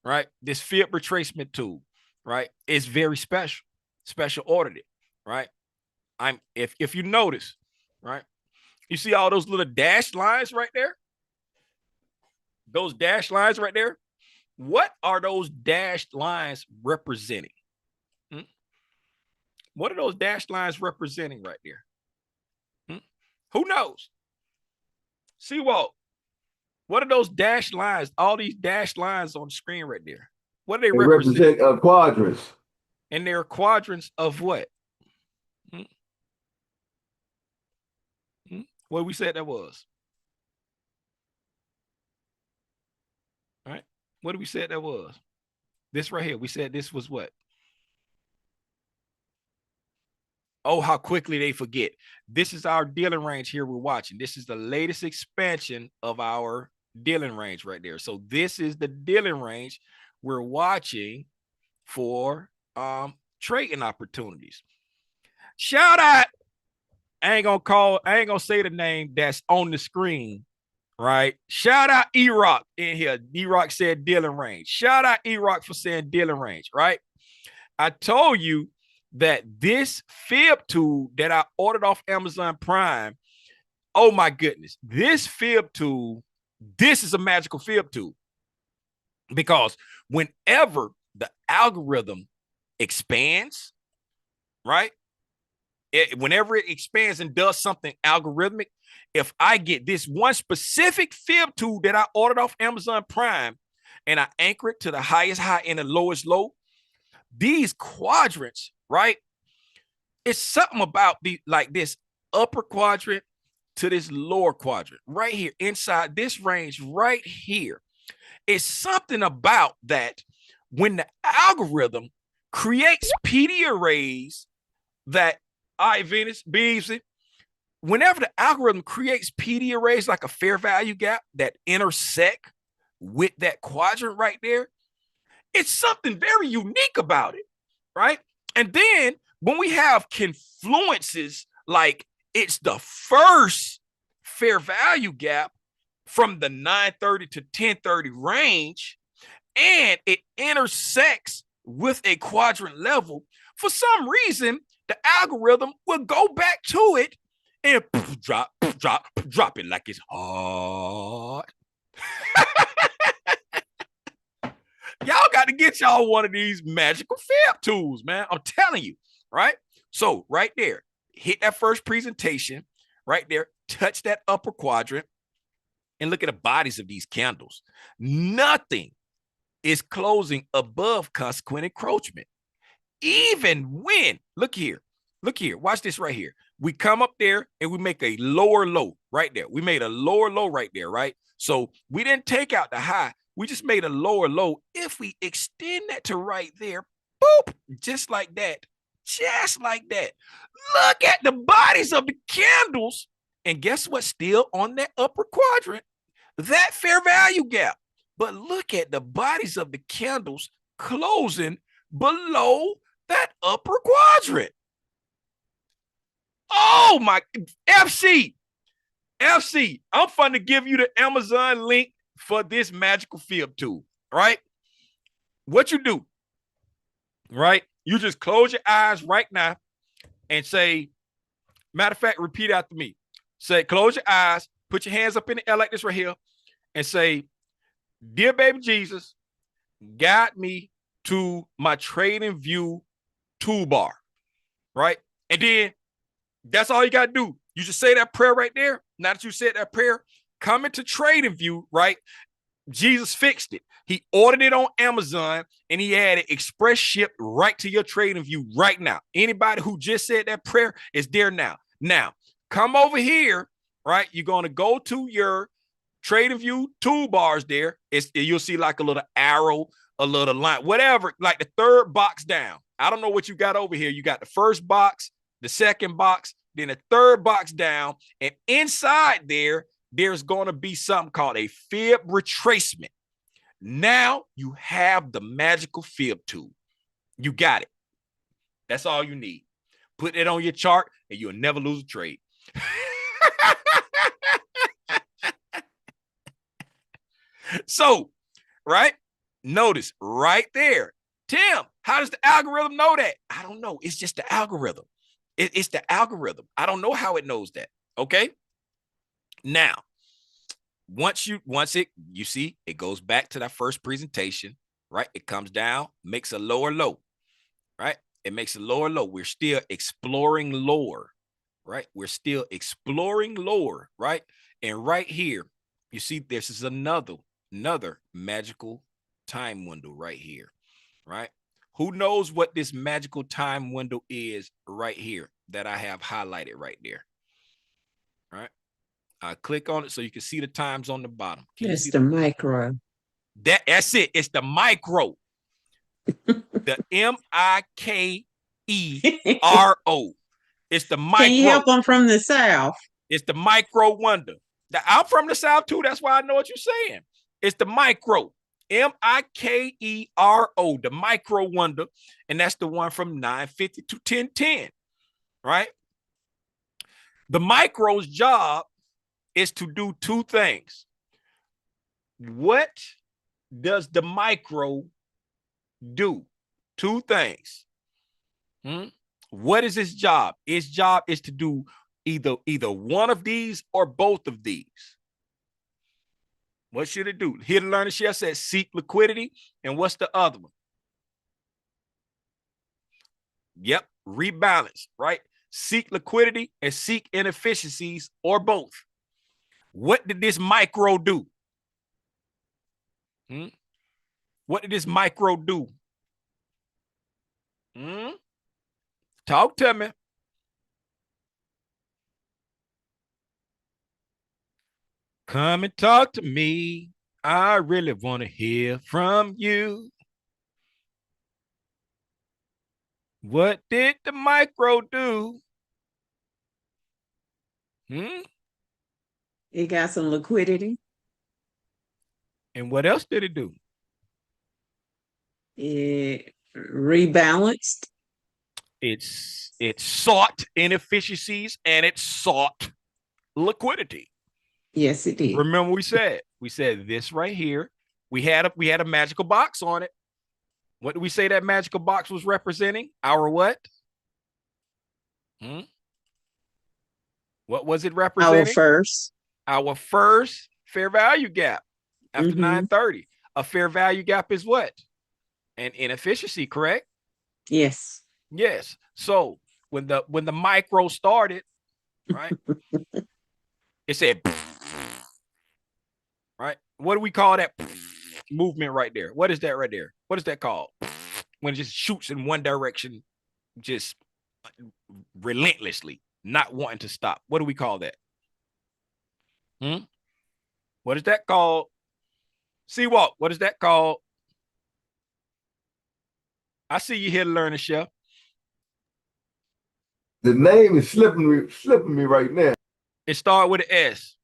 right? This fib retracement tool, right? It's very special. Special ordered it, right? If you notice, right? You see all those little dashed lines right there? Those dashed lines right there? What are those dashed lines representing? What are those dashed lines representing right there? Who knows? Seawald, what are those dashed lines? All these dashed lines on the screen right there. What do they represent? Quadrants. And they're quadrants of what? What we said that was? All right. What did we say that was? This right here. We said this was what? Oh, how quickly they forget. This is our dealing range here we're watching. This is the latest expansion of our dealing range right there. So this is the dealing range we're watching for trading opportunities. Shout out. I ain't gonna say the name that's on the screen, right? Shout out E-Rock in here. E-Rock said dealing range. Shout out E-Rock for saying dealing range, right? I told you that this fib tool that I ordered off Amazon Prime, oh my goodness, this fib tool, this is a magical fib tool. Because whenever the algorithm expands, right? Whenever it expands and does something algorithmic, if I get this one specific fib tool that I ordered off Amazon Prime and I anchor it to the highest high and the lowest low, these quadrants, right? It's something about this upper quadrant to this lower quadrant right here inside this range right here. It's something about that when the algorithm creates PD arrays that Venus, Beasley, whenever the algorithm creates PD arrays like a fair value gap that intersect with that quadrant right there, it's something very unique about it, right? And then when we have confluences, like it's the first fair value gap from the 930 to 1030 range, and it intersects with a quadrant level, for some reason, the algorithm will go back to it and drop it like it's hard. Y'all got to get y'all one of these magical fib tools, man. I'm telling you, right? So right there, hit that first presentation right there, touch that upper quadrant, and look at the bodies of these candles. Nothing is closing above consequent encroachment. Even when, look here, watch this right here. We come up there and we make a lower low right there. We made a lower low right there, right? So we didn't take out the high. We just made a lower low. If we extend that to right there, boop, just like that. Look at the bodies of the candles. And guess what's still on that upper quadrant? That fair value gap. But look at the bodies of the candles closing below that upper quadrant. Oh my, FC, I'm fun to give you the Amazon link for this magical fib tool, right? What you do, right? You just close your eyes right now and say, matter of fact, repeat after me. Say, close your eyes, put your hands up in the air like this right here, and say, dear baby Jesus, got me to my trading view toolbar, right? And then that's all you got to do. You just say that prayer right there. Now that you said that prayer, come into trading view, right? Jesus fixed it. He ordered it on Amazon and he had it express shipped right to your trading view right now. Anybody who just said that prayer is there now. Now, come over here, right? You're going to go to your trading view toolbars there. You'll see like a little arrow, a little line, whatever, like the third box down. I don't know what you got over here. You got the first box, the second box, then the third box down. And inside there's going to be something called a fib retracement. Now you have the magical fib tool. You got it. That's all you need. Put it on your chart and you'll never lose a trade. So, right? Notice right there. Tim, how does the algorithm know that? I don't know. It's just the algorithm. It's the algorithm. I don't know how it knows that. Okay. Now, once you see, it goes back to that first presentation, right? It comes down, makes a lower low, right? It makes a lower low. We're still exploring lower, right? We're still exploring lower, right? And right here, you see, this is another magical time window right here, right? Who knows what this magical time window is right here that I have highlighted right there, right? I click on it so you can see the times on the bottom. It's the micro. That's it. It's the micro. The M-I-K-E-R-O. It's the micro. Can you help them from the South? It's the micro wonder. I'm from the South too. That's why I know what you're saying. It's the micro. M-I-K-E-R-O, the micro wonder. And that's the one from 950 to 1010, right? The micro's job is to do two things. What does the micro do? Two things. What is its job? Its job is to do either one of these or both of these. What should it do? Here to learn and share says seek liquidity. And what's the other one? Yep, rebalance, right? Seek liquidity and seek inefficiencies or both. What did this micro do? What did this micro do? Talk to me. Come and talk to me. I really want to hear from you. What did the micro do? It got some liquidity. And what else did it do? It rebalanced. It sought inefficiencies and it sought liquidity. Yes, it did. Remember we said this right here. We had a magical box on it. What do we say that magical box was representing? Our what? What was it representing? Our first fair value gap after 930. A fair value gap is what? An inefficiency, correct? Yes. Yes. So when the micro started, right? It said, right? What do we call that movement right there? What is that right there? What is that called? When it just shoots in one direction, just relentlessly, not wanting to stop. What do we call that? What is that called? Seawalk, what is that called? I see you here to learn, chef. The name is slipping me right now. It starts with an S.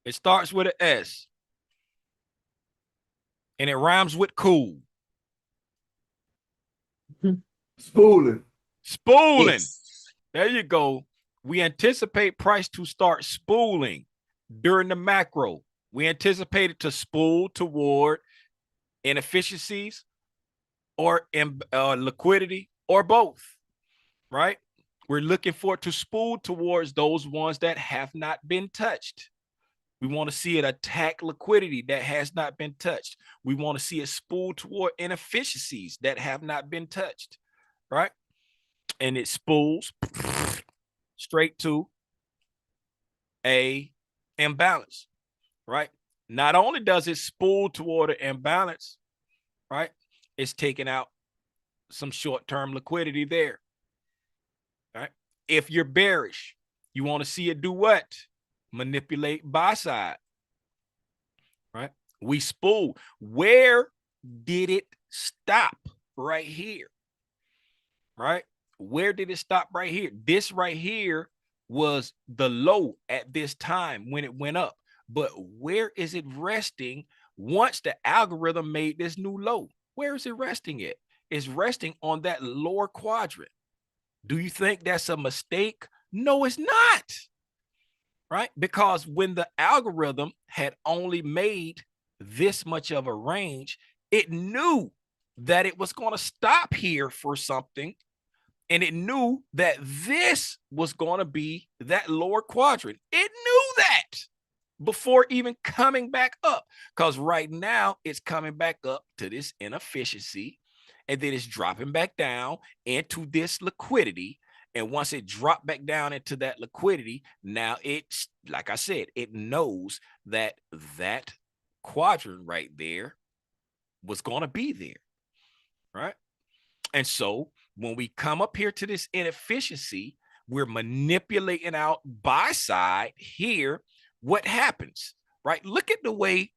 It starts with an S. And it rhymes with cool. Spooling. Yes. There you go. We anticipate price to start spooling during the macro. We anticipate it to spool toward inefficiencies or liquidity or both, right? We're looking for it to spool towards those ones that have not been touched. We want to see it attack liquidity that has not been touched. We want to see it spool toward inefficiencies that have not been touched, right? And it spools straight to a imbalance, right? Not only does it spool toward an imbalance, right? It's taking out some short-term liquidity there, right? If you're bearish, you want to see it do what? Manipulate buy side, right? We spool. Where did it stop? Right here, right? Where did it stop? Right here. This right here was the low at this time when it went up. But where is it resting once the algorithm made this new low? Where is it resting at? It's resting on that lower quadrant. Do you think that's a mistake? No, it's not. Right? Because when the algorithm had only made this much of a range, it knew that it was going to stop here for something. And it knew that this was going to be that lower quadrant. It knew that before even coming back up, because right now it's coming back up to this inefficiency, and then it's dropping back down into this liquidity. And once it dropped back down into that liquidity, now it's, like I said, it knows that that quadrant right there was going to be there, right? And so when we come up here to this inefficiency, we're manipulating out buy side here. What happens, right? Look at the way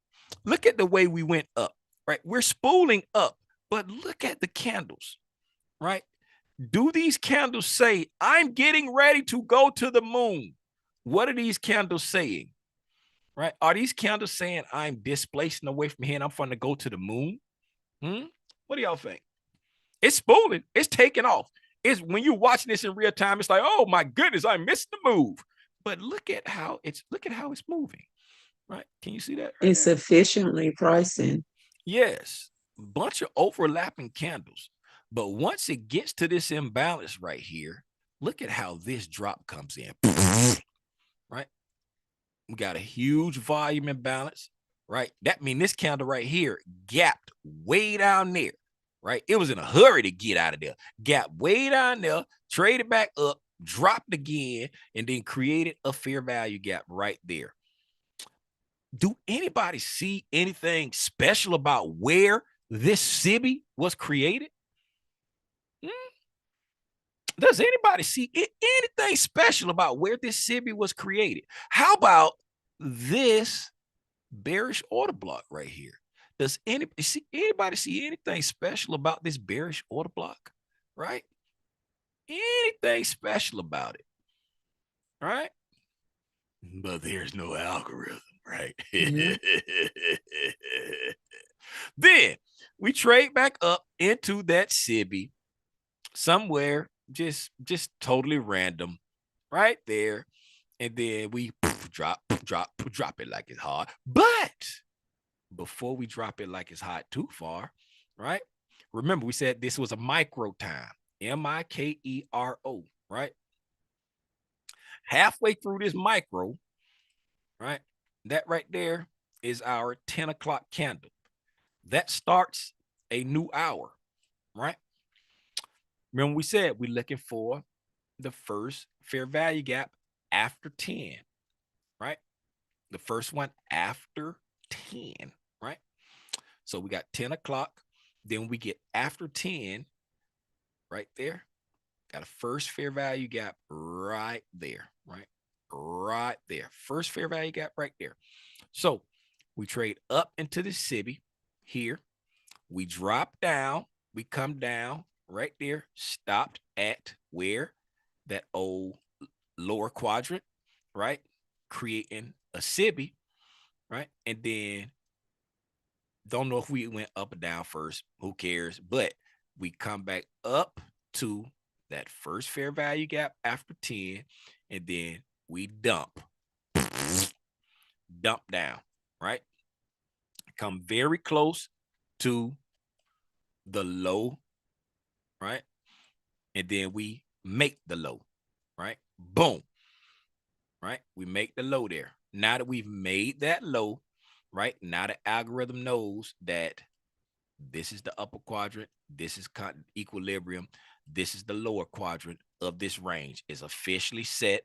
we went up, right? We're spooling up, but look at the candles, right? Do these candles say, I'm getting ready to go to the moon? What are these candles saying, right? Are these candles saying, I'm displacing away from here and I'm going to go to the moon? What do y'all think? It's spooling. It's taking off. It's when you're watching this in real time, it's like, oh my goodness, I missed the move. But look at how it's moving, right? Can you see that? Right It's there? efficiently pricing. Yes, bunch of overlapping candles. But once it gets to this imbalance right here, look at how this drop comes in, right? We got a huge volume imbalance, right? That means this candle right here gapped way down there, right? It was in a hurry to get out of there, gapped way down there, traded back up, dropped again, and then created a fair value gap right there. Do anybody see anything special about where this SIBI was created? Does anybody see anything special about where this SIBI was created? How about this bearish order block right here? Does anybody see anything special about this bearish order block? Right? Anything special about it? Right? But there's no algorithm, right? Then we trade back up into that SIBI somewhere, just totally random, right there. And then we drop it like it's hard. But before we drop it like it's hot too far, right? Remember, we said this was a micro time, M-I-K-E-R-O, right? Halfway through this micro, right? That right there is our 10 o'clock candle. That starts a new hour, right? Remember, we said we're looking for the first fair value gap after 10, right? The first one after 10, right? So we got 10 o'clock. Then we get after 10 right there. Got a first fair value gap right there, right? Right there. First fair value gap right there. So we trade up into the SIBI here. We drop down. We come down right there. Stopped at where? That old lower quadrant, right? Creating a SIBI, right? And then don't know if we went up or down first. Who cares? But we come back up to that first fair value gap after 10, and then we dump down, right? Come very close to the low, right? And then we make the low. right? Boom, right? We make the low there. Now that we've made that low, right? Now the algorithm knows that this is the upper quadrant, this is equilibrium, this is the lower quadrant of this range is officially set,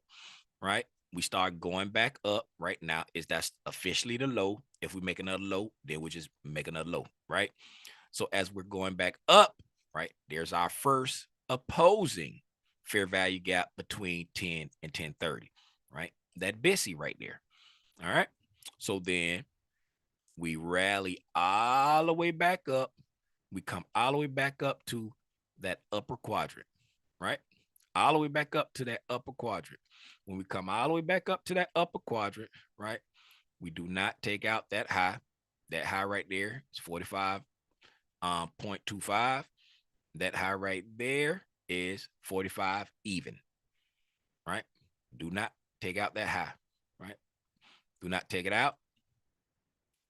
right? We start going back up right now. Is that's officially the low? If we make another low, then we just make another low, right? So as we're going back up, right, there's our first opposing fair value gap between 10 and 1030, right? That BISI right there. All right. So then we rally all the way back up. We come all the way back up to that upper quadrant, right? All the way back up to that upper quadrant. When we come all the way back up to that upper quadrant, right? We do not take out that high. That high right there is 45.25. That high right there is 45 even, right? Do not take out that high, right? Do not take it out.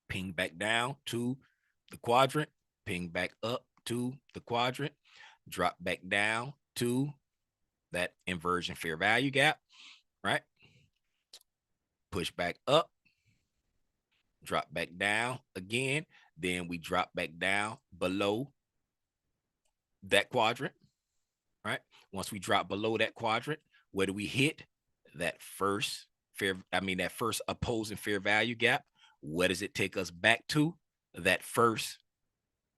Ping back down to the quadrant, ping back up to the quadrant, drop back down to that inversion fair value gap, right? Push back up, drop back down again. Then we drop back down below that quadrant, right? Once we drop below that quadrant, where do we hit? That first that first opposing fair value gap. What does it take us back to? That first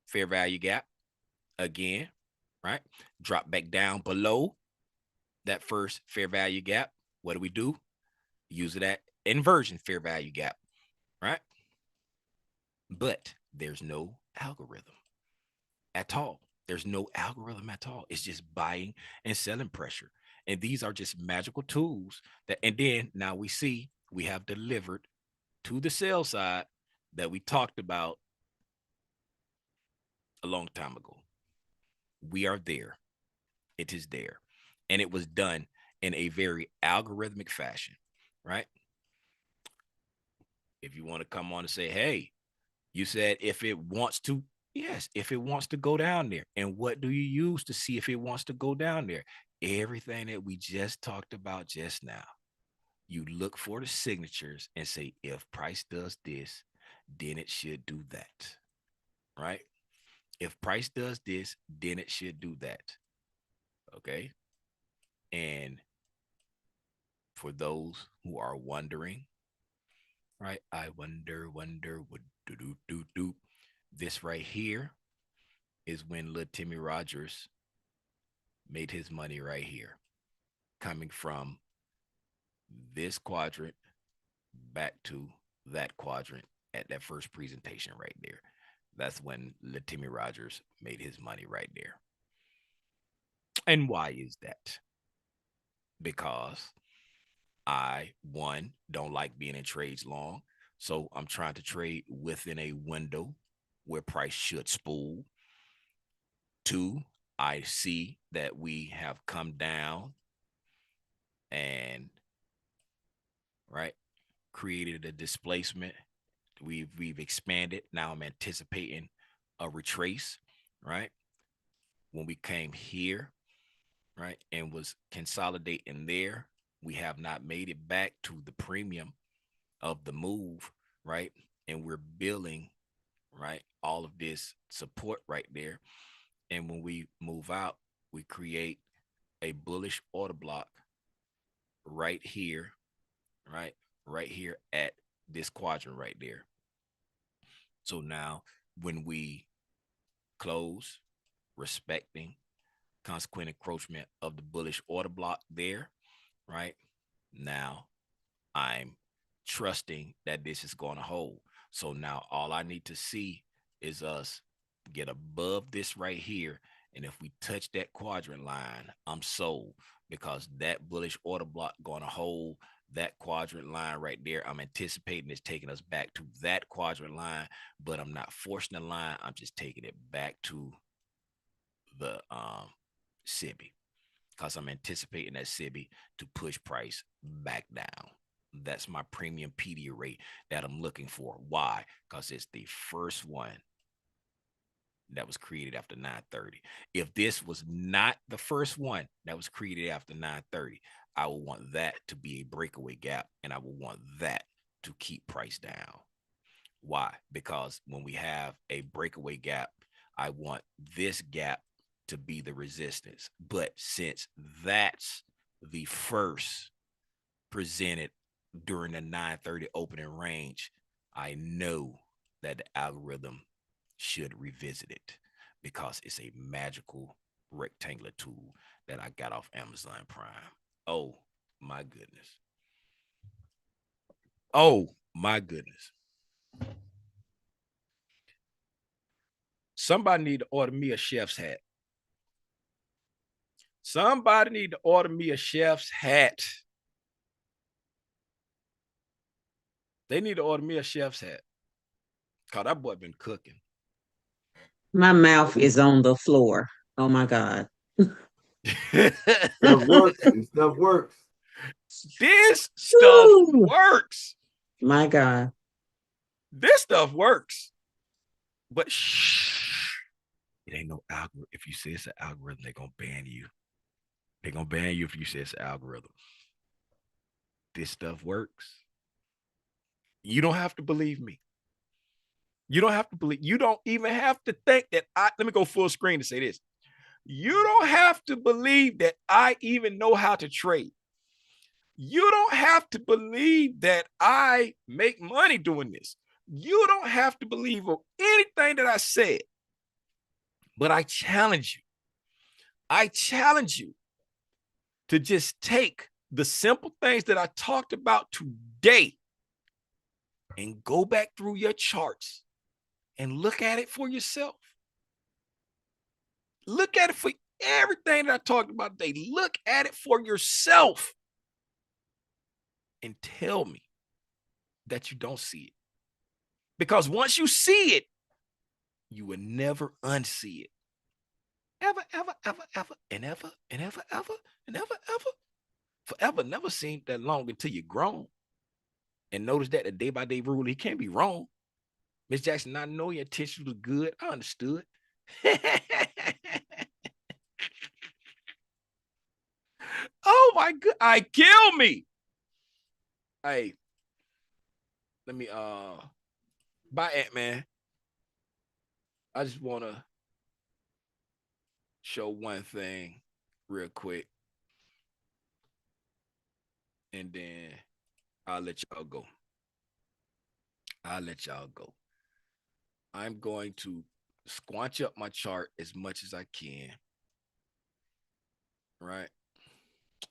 fair value gap again, right? Drop back down below that first fair value gap. What do? Use that inversion fair value gap, right? But there's no algorithm at all. There's no algorithm at all. It's just buying and selling pressure. And these are just magical tools that, and then now we see we have delivered to the sell side that we talked about a long time ago. We are there. It is there. And it was done in a very algorithmic fashion, right? If you want to come on and say, hey, you said if it wants to, yes, if it wants to go down there. And what do you use to see if it wants to go down there? Everything that we just talked about just now. You look for the signatures and say, if price does this, then it should do that, right? If price does this, then it should do that. Okay. And for those who are wondering, right? I wonder what do. This right here is when little Timmy Rogers made his money right here, coming from this quadrant back to that quadrant at that first presentation right there. That's when little Timmy Rogers made his money right there. And why is that? Because I, one, don't like being in trades long. So I'm trying to trade within a window where price should spool. Two, I see that we have come down and, right, created a displacement. We've expanded. Now I'm anticipating a retrace, right? When we came here, right, and was consolidating there, we have not made it back to the premium of the move, right? And we're building, right, all of this support right there. And when we move out, we create a bullish order block right here, right? Right here at this quadrant right there. So now when we close, respecting consequent encroachment of the bullish order block there, right? Now I'm trusting that this is going to hold. So now all I need to see is us get above this right here. And if we touch that quadrant line, I'm sold, because that bullish order block going to hold that quadrant line right there. I'm anticipating it's taking us back to that quadrant line, but I'm not forcing the line. I'm just taking it back to the SIBI, because I'm anticipating that SIBI to push price back down. That's my premium PD rate that I'm looking for. Why? Because it's the first one that was created after 930. If this was not the first one that was created after 930, I would want that to be a breakaway gap, and I would want that to keep price down. Why? Because when we have a breakaway gap, I want this gap to be the resistance. But since that's the first presented during the 930 opening range, I know that the algorithm should revisit it because it's a magical rectangular tool that I got off Amazon Prime. Oh my goodness. Oh my goodness. Somebody need to order me a chef's hat. Somebody need to order me a chef's hat. They need to order me a chef's hat. Cause that boy been cooking. My mouth is on the floor. Oh my God. Stuff works. This stuff works. This stuff Woo! works. My God. This stuff works. But shh, it ain't no algorithm. If you say it's an algorithm, they're gonna ban you. They're gonna ban you if you say it's an algorithm. This stuff works. You don't have to believe me. You don't have to believe. You don't even have to think that let me go full screen to say this. You don't have to believe that I even know how to trade. You don't have to believe that I make money doing this. You don't have to believe anything that I said. But I challenge you. I challenge you to just take the simple things that I talked about today and go back through your charts and look at it for yourself. Look at it for everything that I talked about today. Look at it for yourself and tell me that you don't see it. Because once you see it, you will never unsee it. Ever, ever, ever, ever, and ever, and ever, ever, and ever, ever. Forever never seemed that long until you're grown. And notice that the day-by-day rule, he can't be wrong. Miss Jackson, I know your intentions was good. I understood. Oh my God, I kill me. Hey, let me bye, Ant-Man. I just want to show one thing real quick. And then I'll let y'all go. I'll let y'all go. I'm going to squanch up my chart as much as I can. Right?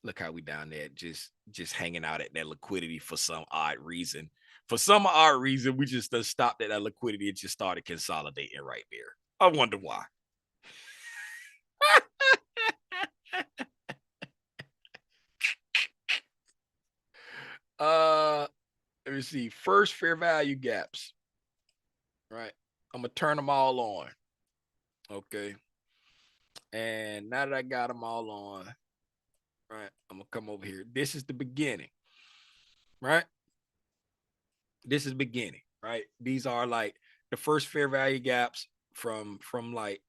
Look how we down there just hanging out at that liquidity for some odd reason. For some odd reason, we just stopped at that liquidity and just started consolidating right there. I wonder why. Let me see. First fair value gaps. Right. I'm gonna turn them all on. Okay. And now that I got them all on, right, I'm gonna come over here. This is the beginning. Right. This is beginning, right? These are like the first fair value gaps from like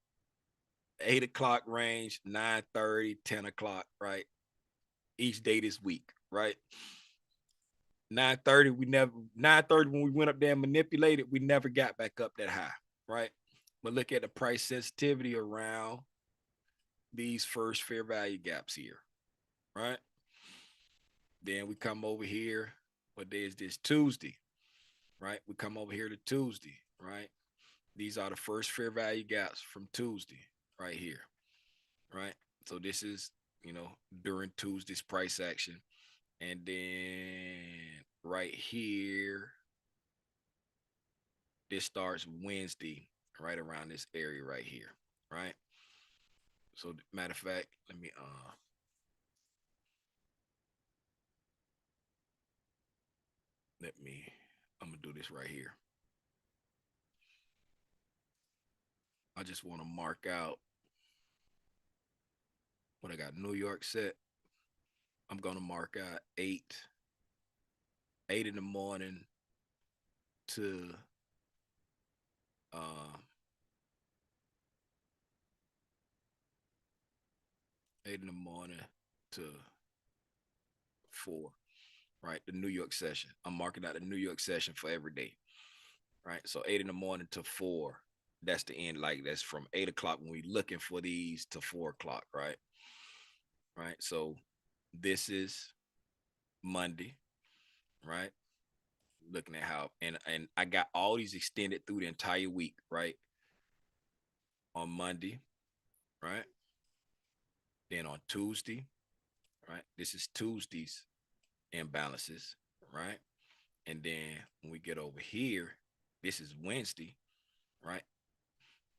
8 o'clock range, 9:30, 10 o'clock, right? Each day this week, right? 9:30, 9:30 when we went up there and manipulated, we never got back up that high, right? But look at the price sensitivity around these first fair value gaps here, right? Then we come over here. What day is this? Tuesday, right? We come over here to Tuesday, right? These are the first fair value gaps from Tuesday right here, right? So this is, during Tuesday's price action. And then right here, this starts Wednesday, right around this area right here, right? So matter of fact, I'm gonna do this right here. I just want to mark out when I got New York set. I'm gonna mark out 8 in the morning to 8 in the morning to 4, right? The New York session. I'm marking out the New York session for every day, right? So 8 in the morning to 4. That's the end. Like that's from 8 o'clock when we looking for these to 4 o'clock, right? Right. So this is Monday, right? Looking at how and I got all these extended through the entire week, right? On Monday, right? Then on Tuesday, right? This is Tuesday's imbalances, right? And then when we get over here, this is Wednesday, right?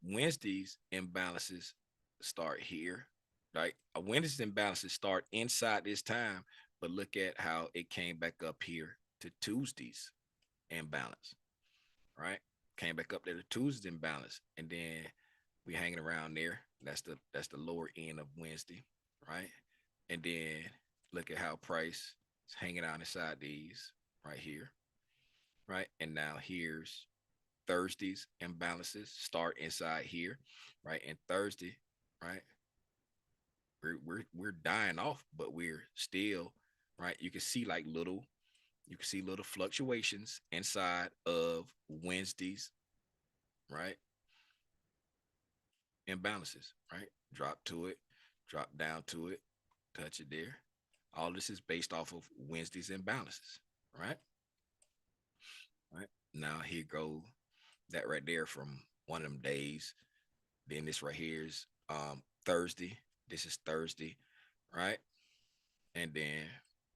Wednesday's imbalances start here, right? Wednesday's imbalances start inside this time, but look at how it came back up here to Tuesday's imbalance, right? Came back up there to Tuesday's imbalance, and then we hanging around there. That's the lower end of Wednesday, right? And then look at how price is hanging out inside these right here, right? And now here's Thursday's imbalances start inside here, right? And Thursday, right? We're dying off, but we're still, right? You can see little fluctuations inside of Wednesday's, right? Imbalances, right? Drop to it, drop down to it, touch it there. All this is based off of Wednesday's imbalances, right? Right. Now here go that right there from one of them days. Then this right here is Thursday. This is Thursday, right? And then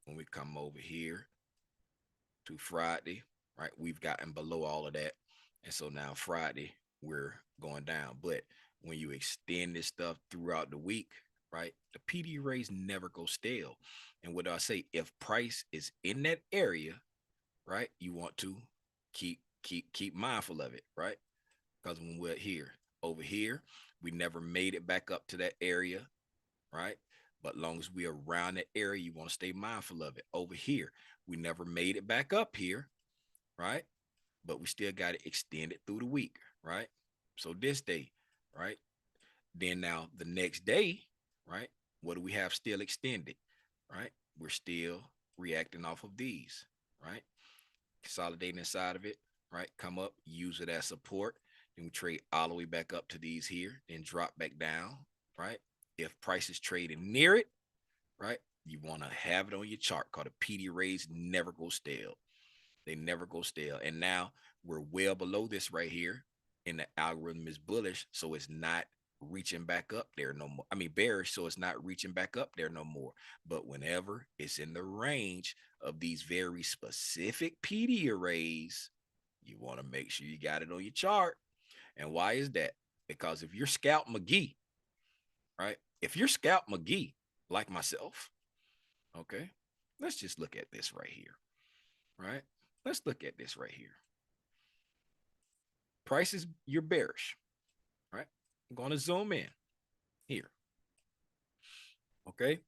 when we come over here to Friday, right, we've gotten below all of that. And so now Friday, we're going down. But when you extend this stuff throughout the week, right, the PD rates never go stale. And what do I say? If price is in that area, right, you want to keep mindful of it, right? Because when we're here, over here, we never made it back up to that area, right? But long as we're around that area, you want to stay mindful of it. Over here, we never made it back up here, right? But we still got it extended through the week, right? So this day, right? Then now the next day, right? What do we have still extended, right? We're still reacting off of these, right? Consolidating inside of it, right? Come up, use it as support. Then we trade all the way back up to these here, then drop back down, right? If price is trading near it, right? You want to have it on your chart called a PD raise never go stale. They never go stale. And now we're well below this right here. And the algorithm is bullish, so it's not reaching back up there no more. I mean, bearish, so it's not reaching back up there no more. But whenever it's in the range of these very specific PD arrays, you want to make sure you got it on your chart. And why is that? Because if you're Scalp McGee, right? If you're Scalp McGee, like myself, okay, let's just look at this right here, right? Let's look at this right here. Prices, you're bearish, right? I'm going to zoom in here. Okay.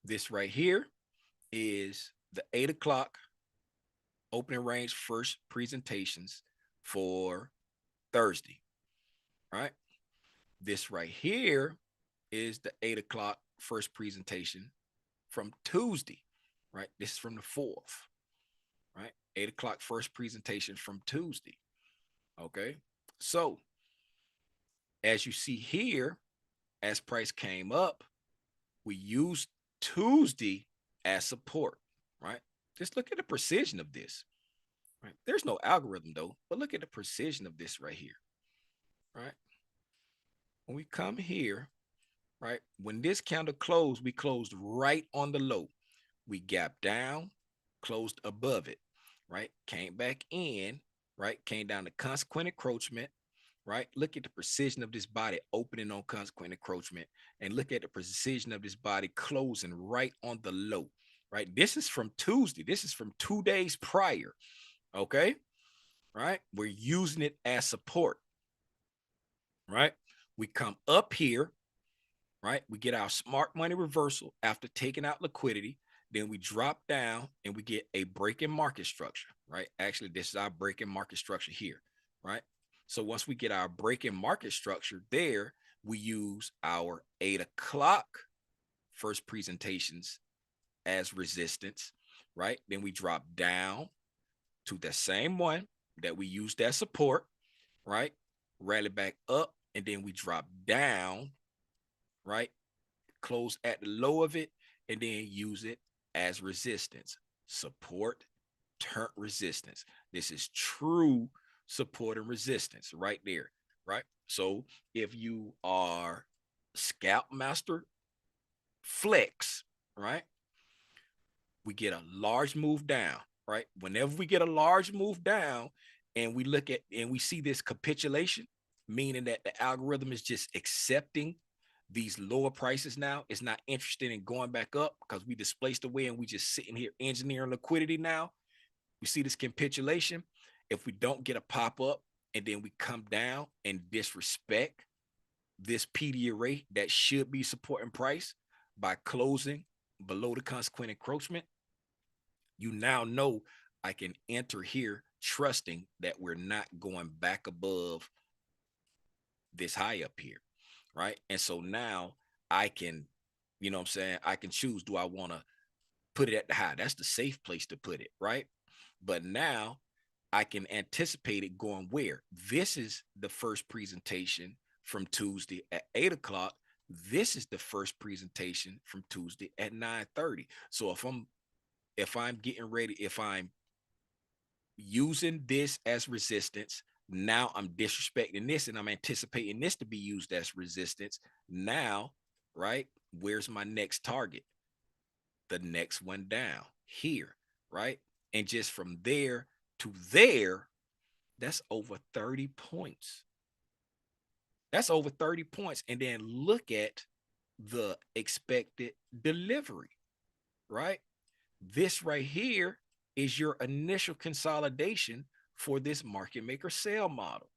This right here is the 8 o'clock opening range first presentations for Thursday, right? This right here is the 8 o'clock first presentation from Tuesday, right? This is from the 4th, right? 8 o'clock first presentation from Tuesday. Okay. So as you see here, as price came up, we used Tuesday as support, right? Just look at the precision of this, right? There's no algorithm though, but look at the precision of this right here, right? When we come here, right? When this candle closed, we closed right on the low. We gapped down, closed above it, right? Came back in, right? Came down to consequent encroachment, right? Look at the precision of this body opening on consequent encroachment, and look at the precision of this body closing right on the low, right? This is from Tuesday. This is from 2 days prior, okay? Right? We're using it as support, right? We come up here, right? We get our smart money reversal after taking out liquidity. Then we drop down and we get a break in market structure, right? Actually, this is our break in market structure here, right? So once we get our break in market structure there, we use our 8 o'clock first presentations as resistance. right? Then we drop down to the same one that we used as support, right? Rally back up, and then we drop down, right? Close at the low of it, and then use it as resistance. Support, turn, resistance. This is true support and resistance right there, right? So if you are scalp master flex, right? We get a large move down, right? Whenever we get a large move down and we look at and we see this capitulation, meaning that the algorithm is just accepting these lower prices now, it's not interested in going back up because we displaced away and we just sitting here engineering liquidity now. We see this capitulation. If we don't get a pop up and then we come down and disrespect this PD array that should be supporting price by closing below the consequent encroachment, you now know I can enter here trusting that we're not going back above this high up here, right? And so now I can, you know what I'm saying, I can choose, do I want to put it at the high? That's the safe place to put it, right? But now I can anticipate it going where? This is the first presentation from Tuesday at 8 o'clock. This is the first presentation from Tuesday at 9:30. So if I'm getting ready, if I'm using this as resistance, now I'm disrespecting this and I'm anticipating this to be used as resistance. Now, right, where's my next target? The next one down here, right? And just from there to there, that's over 30 points. That's over 30 points. And then look at the expected delivery, right? This right here is your initial consolidation for this market maker sell model,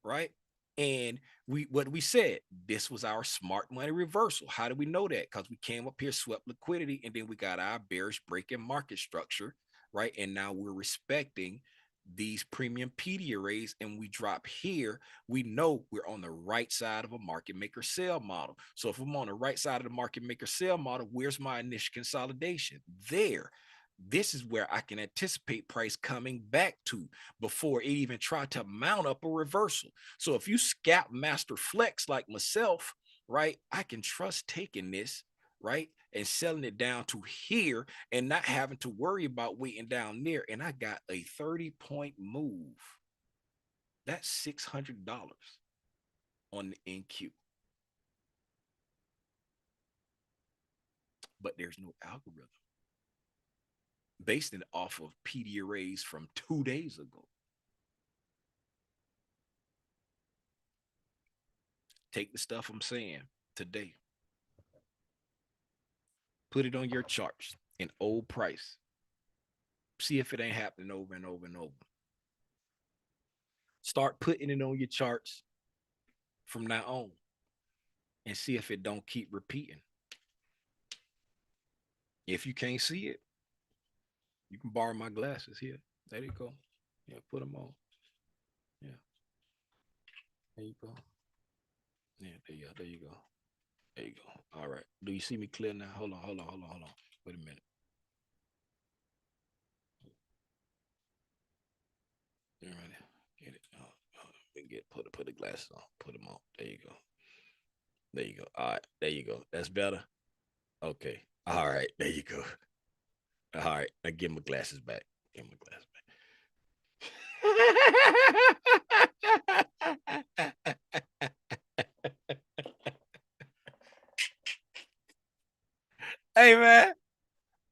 right? And what we said, this was our smart money reversal. How do we know that? Because we came up here, swept liquidity, and then we got our bearish break in market structure, right? And now we're respecting these premium PD arrays, and we drop here, we know we're on the right side of a market maker sell model. So if I'm on the right side of the market maker sell model, where's my initial consolidation? There. This is where I can anticipate price coming back to before it even tried to mount up a reversal. So if you scalp master flex like myself, right, I can trust taking this, right, and selling it down to here and not having to worry about waiting down there. And I got a 30-point move. That's $600 on the NQ. But there's no algorithm based it off of PD arrays from 2 days ago. Take the stuff I'm saying today, put it on your charts in old price. See if it ain't happening over and over and over. Start putting it on your charts from now on and see if it don't keep repeating. If you can't see it, you can borrow my glasses here. There you go. Yeah, put them on. Yeah. There you go. Yeah, there you go. There you go. All right. Do you see me clear now? Hold on. Wait a minute. All right. Get it. Put the glasses on. Put them on. There you go. There you go. All right. There you go. That's better. Okay. All right. There you go. All right. Now give my glasses back. Give my glasses back. Hey man.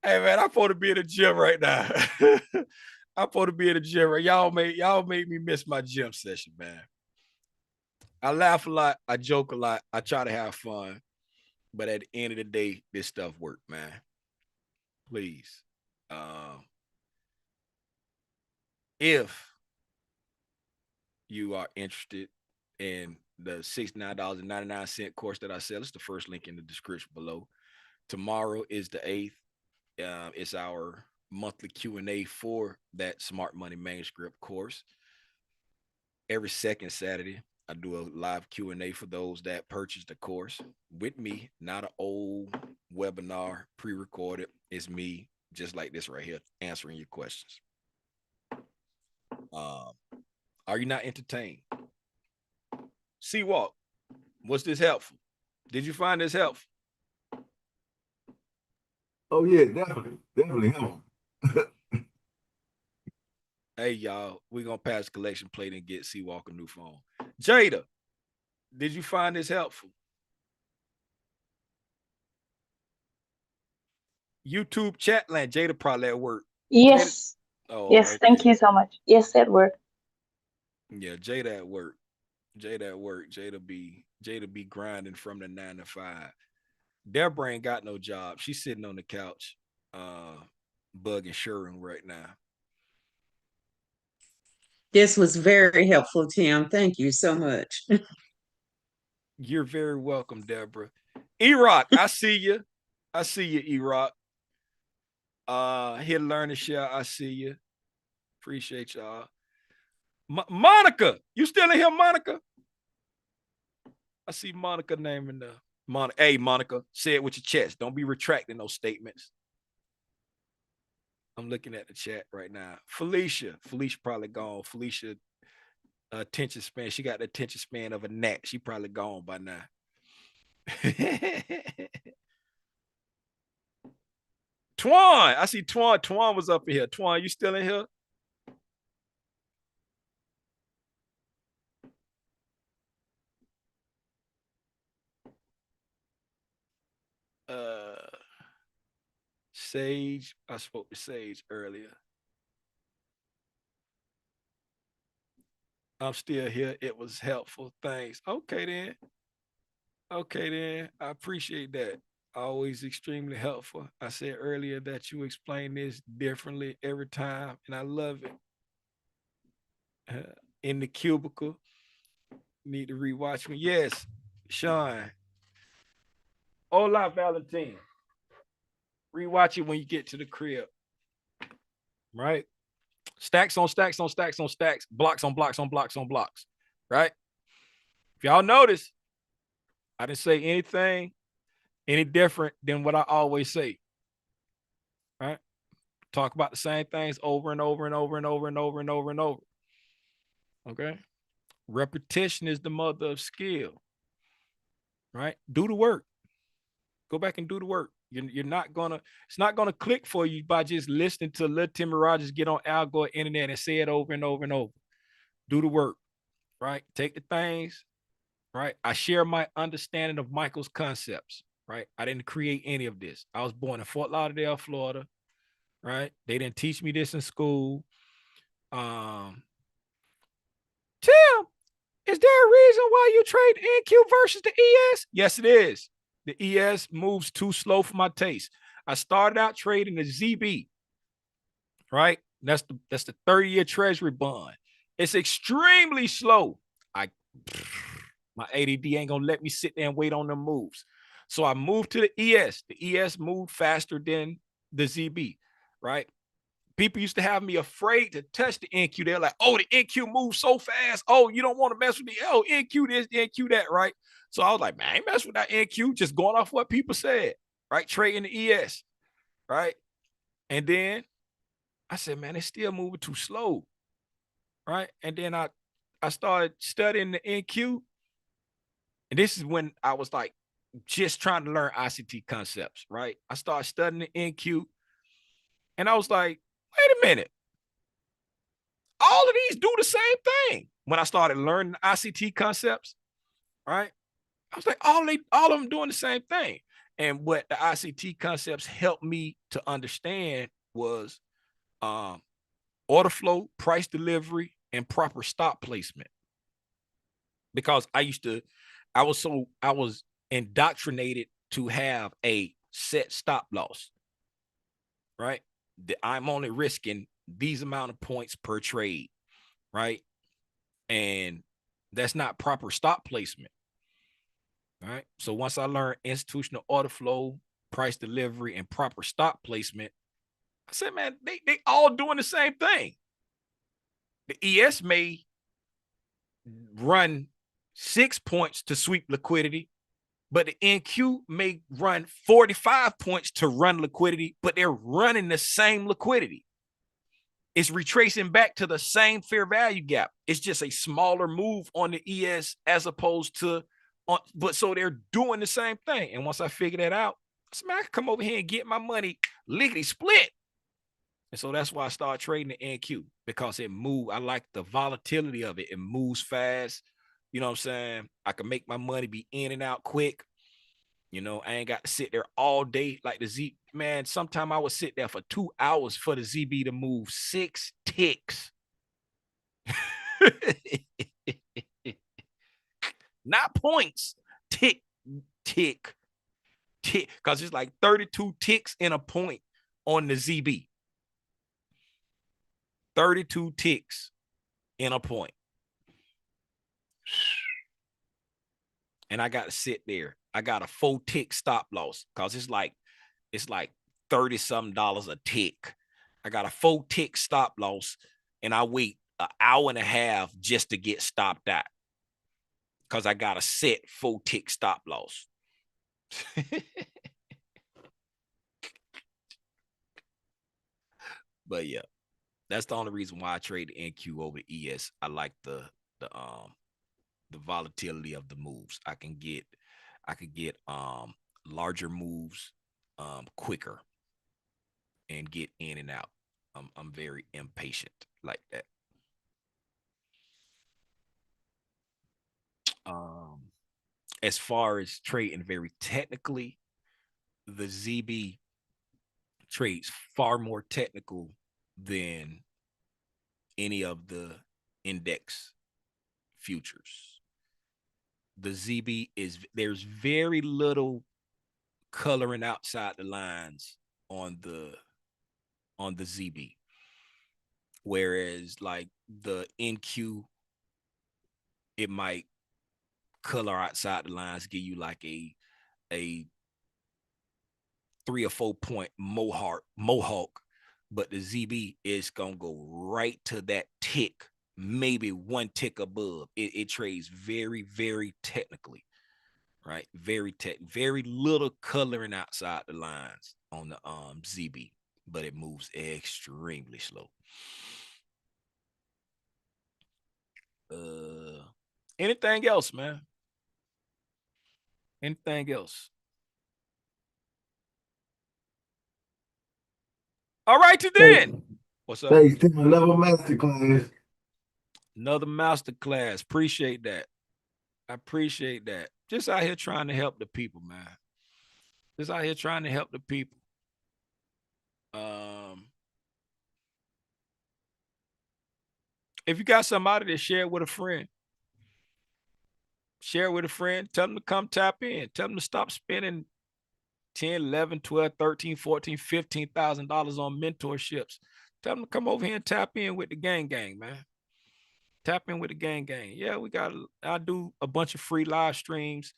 Hey man, I'm supposed to be in the gym right now. I'm supposed to be in the gym. Right? Y'all made me miss my gym session, man. I laugh a lot, I joke a lot, I try to have fun, but at the end of the day, this stuff worked, man. Please, if you are interested in the $69.99 course that I sell, it's the first link in the description below. Tomorrow is the 8th. It's our monthly Q&A for that Smart Money Manuscript course. Every second Saturday, I do a live Q&A for those that purchase the course with me, not an old webinar pre-recorded. It's me just like this right here, answering your questions. Are you not entertained? C-Walk, was this helpful? Did you find this helpful? Oh yeah, definitely help. Hey, y'all, we're going to pass the collection plate and get C-Walk a new phone. Jada, did you find this helpful? YouTube chat land, Jada probably at work. Yes. Jada? Oh, Yes, thank okay. you so much. Yes, at work. Yeah, Jada at work. Jada at work. Jada be grinding from the 9 to 5. Deborah ain't got no job. She's sitting on the couch, bugging Sherwin right now. This was very helpful, Tim. Thank you so much. You're very welcome, Deborah. E-Rock, I see you. I see you, E-Rock. Here to learn and share. I see you. Appreciate y'all. Monica, you still in here, Monica? I see Monica name in the Hey, Monica, say it with your chest. Don't be retracting those statements. I'm looking at the chat right now. Felicia probably gone. Felicia, attention span. She got the attention span of a gnat. She probably gone by now. Twan, I see Twan. Twan was up in here. Twan, you still in here? Sage, I spoke to Sage earlier. I'm still here. It was helpful. Thanks. Okay, then. I appreciate that. Always extremely helpful. I said earlier that you explain this differently every time, and I love it. In the cubicle, need to rewatch me. Yes, Sean. Hola, Valentine. Rewatch it when you get to the crib. Right? Stacks on stacks on stacks on stacks, blocks on blocks on blocks on blocks. Right? If y'all notice, I didn't say anything any different than what I always say. Right? Talk about the same things over and over and over and over and over and over and over. Okay? Repetition is the mother of skill. Right? Do the work. Go back and do the work. You're not gonna, it's not gonna click for you by just listening to Lil Timmy Rogers get on Al Gore internet and say it over and over and over. Do the work, right? Take the things, right? I share my understanding of Michael's concepts, right? I didn't create any of this. I was born in Fort Lauderdale, Florida, right? They didn't teach me this in school. Tim, is there a reason why you trade NQ versus the ES? Yes, it is. The ES moves too slow for my taste. I started out trading the ZB, right? That's the 30-year treasury bond. It's extremely slow. My ADD ain't gonna let me sit there and wait on them moves. So I moved to the ES. The ES moved faster than the ZB, right? People used to have me afraid to touch the NQ. They're like, oh, the NQ moves so fast. Oh, you don't want to mess with me. Oh, NQ this, NQ that, right? So I was like, man, I ain't mess with that NQ, just going off what people said, right? Trading the ES, right? And then I said, man, it's still moving too slow, right? And then I started studying the NQ. And this is when I was like just trying to learn ICT concepts, right? I started studying the NQ. And I was like, wait a minute. All of these do the same thing. When I started learning ICT concepts, right? I was like, all of them doing the same thing. And what the ICT concepts helped me to understand was order flow, price delivery, and proper stop placement. Because I was indoctrinated to have a set stop loss, right? I'm only risking these amount of points per trade, right? And that's not proper stop placement. All right. So once I learned institutional order flow, price delivery, and proper stop placement, I said, man, they all doing the same thing. The ES may run 6 points to sweep liquidity, But the NQ may run 45 points to run liquidity, but they're running the same liquidity. It's retracing back to the same fair value gap. It's just a smaller move on the ES as opposed to but so they're doing the same thing. And once I figure that out, I can come over here and get my money lickety split. And so that's why I started trading the NQ, because it moves. I like the volatility of it. It moves fast. You know what I'm saying? I can make my money be in and out quick. You know, I ain't got to sit there all day like the Z. Man, sometime I would sit there for 2 hours for the ZB to move 6 ticks. Not points. Tick, tick, tick. Because it's like 32 ticks in a point on the ZB. 32 ticks in a point. And I got to sit there. I got a 4-tick stop loss because it's like 30 something dollars a tick. I got a 4-tick stop loss, and I wait an hour and a half just to get stopped out because I got a set 4-tick stop loss. But yeah, that's the only reason why I trade the NQ over the ES. I like the volatility of the moves. I could get larger moves quicker and get in and out. I'm very impatient like that. As far as trading very technically, the ZB trades far more technical than any of the index futures. The ZB there's very little coloring outside the lines on the ZB, whereas like the NQ, it might color outside the lines, give you like a 3 or 4 point mohawk, but the ZB is gonna go right to that tick, maybe 1 tick above. It trades very, very technically, right? Very little coloring outside the lines on the ZB, but it moves extremely slow. Anything else, man? Anything else? All right, then. What's up? Thanks, Tim. Another masterclass. Another masterclass. Appreciate that. I appreciate that. Just out here trying to help the people, man. Just out here trying to help the people. If you got somebody to share with a friend, share with a friend, tell them to come tap in. Tell them to stop spending 10, 11, 12, 13, 14, $15,000 on mentorships. Tell them to come over here and tap in with the gang, man. Tap in with the gang. Yeah, I do a bunch of free live streams.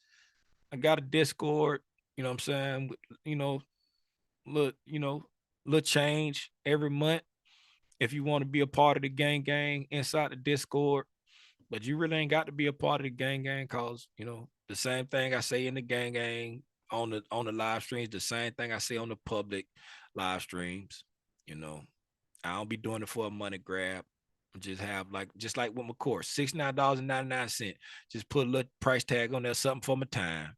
I got a Discord, you know what I'm saying? Little change every month. If you want to be a part of the gang inside the Discord, but you really ain't got to be a part of the gang because, the same thing I say in the gang on the live streams, the same thing I say on the public live streams. I don't be doing it for a money grab. Just like with my course, $69.99. Just put a little price tag on there, something for my time.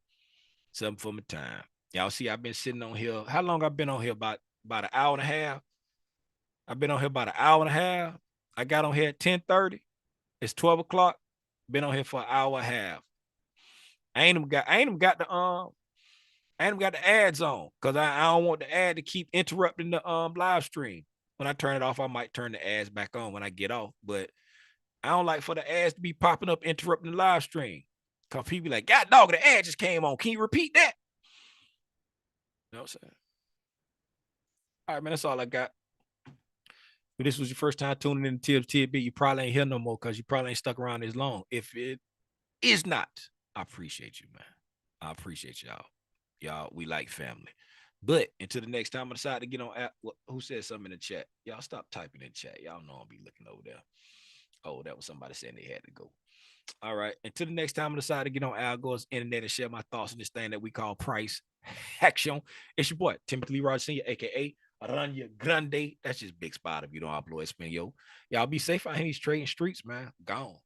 Y'all see, I've been sitting on here. How long I've been on here? About an hour and a half. I've been on here about an hour and a half. I got on here at 10:30. It's 12 o'clock. Been on here for an hour and a half. I ain't even got the ads on because I don't want the ad to keep interrupting the live stream. When I turn it off, I might turn the ads back on when I get off. But I don't like for the ads to be popping up, interrupting the live stream. Because people be like, God dog, the ad just came on. Can you repeat that? You know what I'm saying? All right, man, that's all I got. If this was your first time tuning in to TB, you probably ain't here no more because you probably ain't stuck around as long. If it is not, I appreciate you, man. I appreciate y'all. Y'all, we like family. But until the next time I decide to get on app, who said something in the chat? Y'all stop typing in chat. Y'all know I'll be looking over there. Oh, that was somebody saying they had to go. All right. Until the next time I decide to get on Al Gore's internet and share my thoughts on this thing that we call price action. It's your boy, Timothy Lee Rogers Sr., aka Aranya Grande. That's just big spot if you don't employ Espanol. Y'all be safe out here in these trading streets, man. Gone.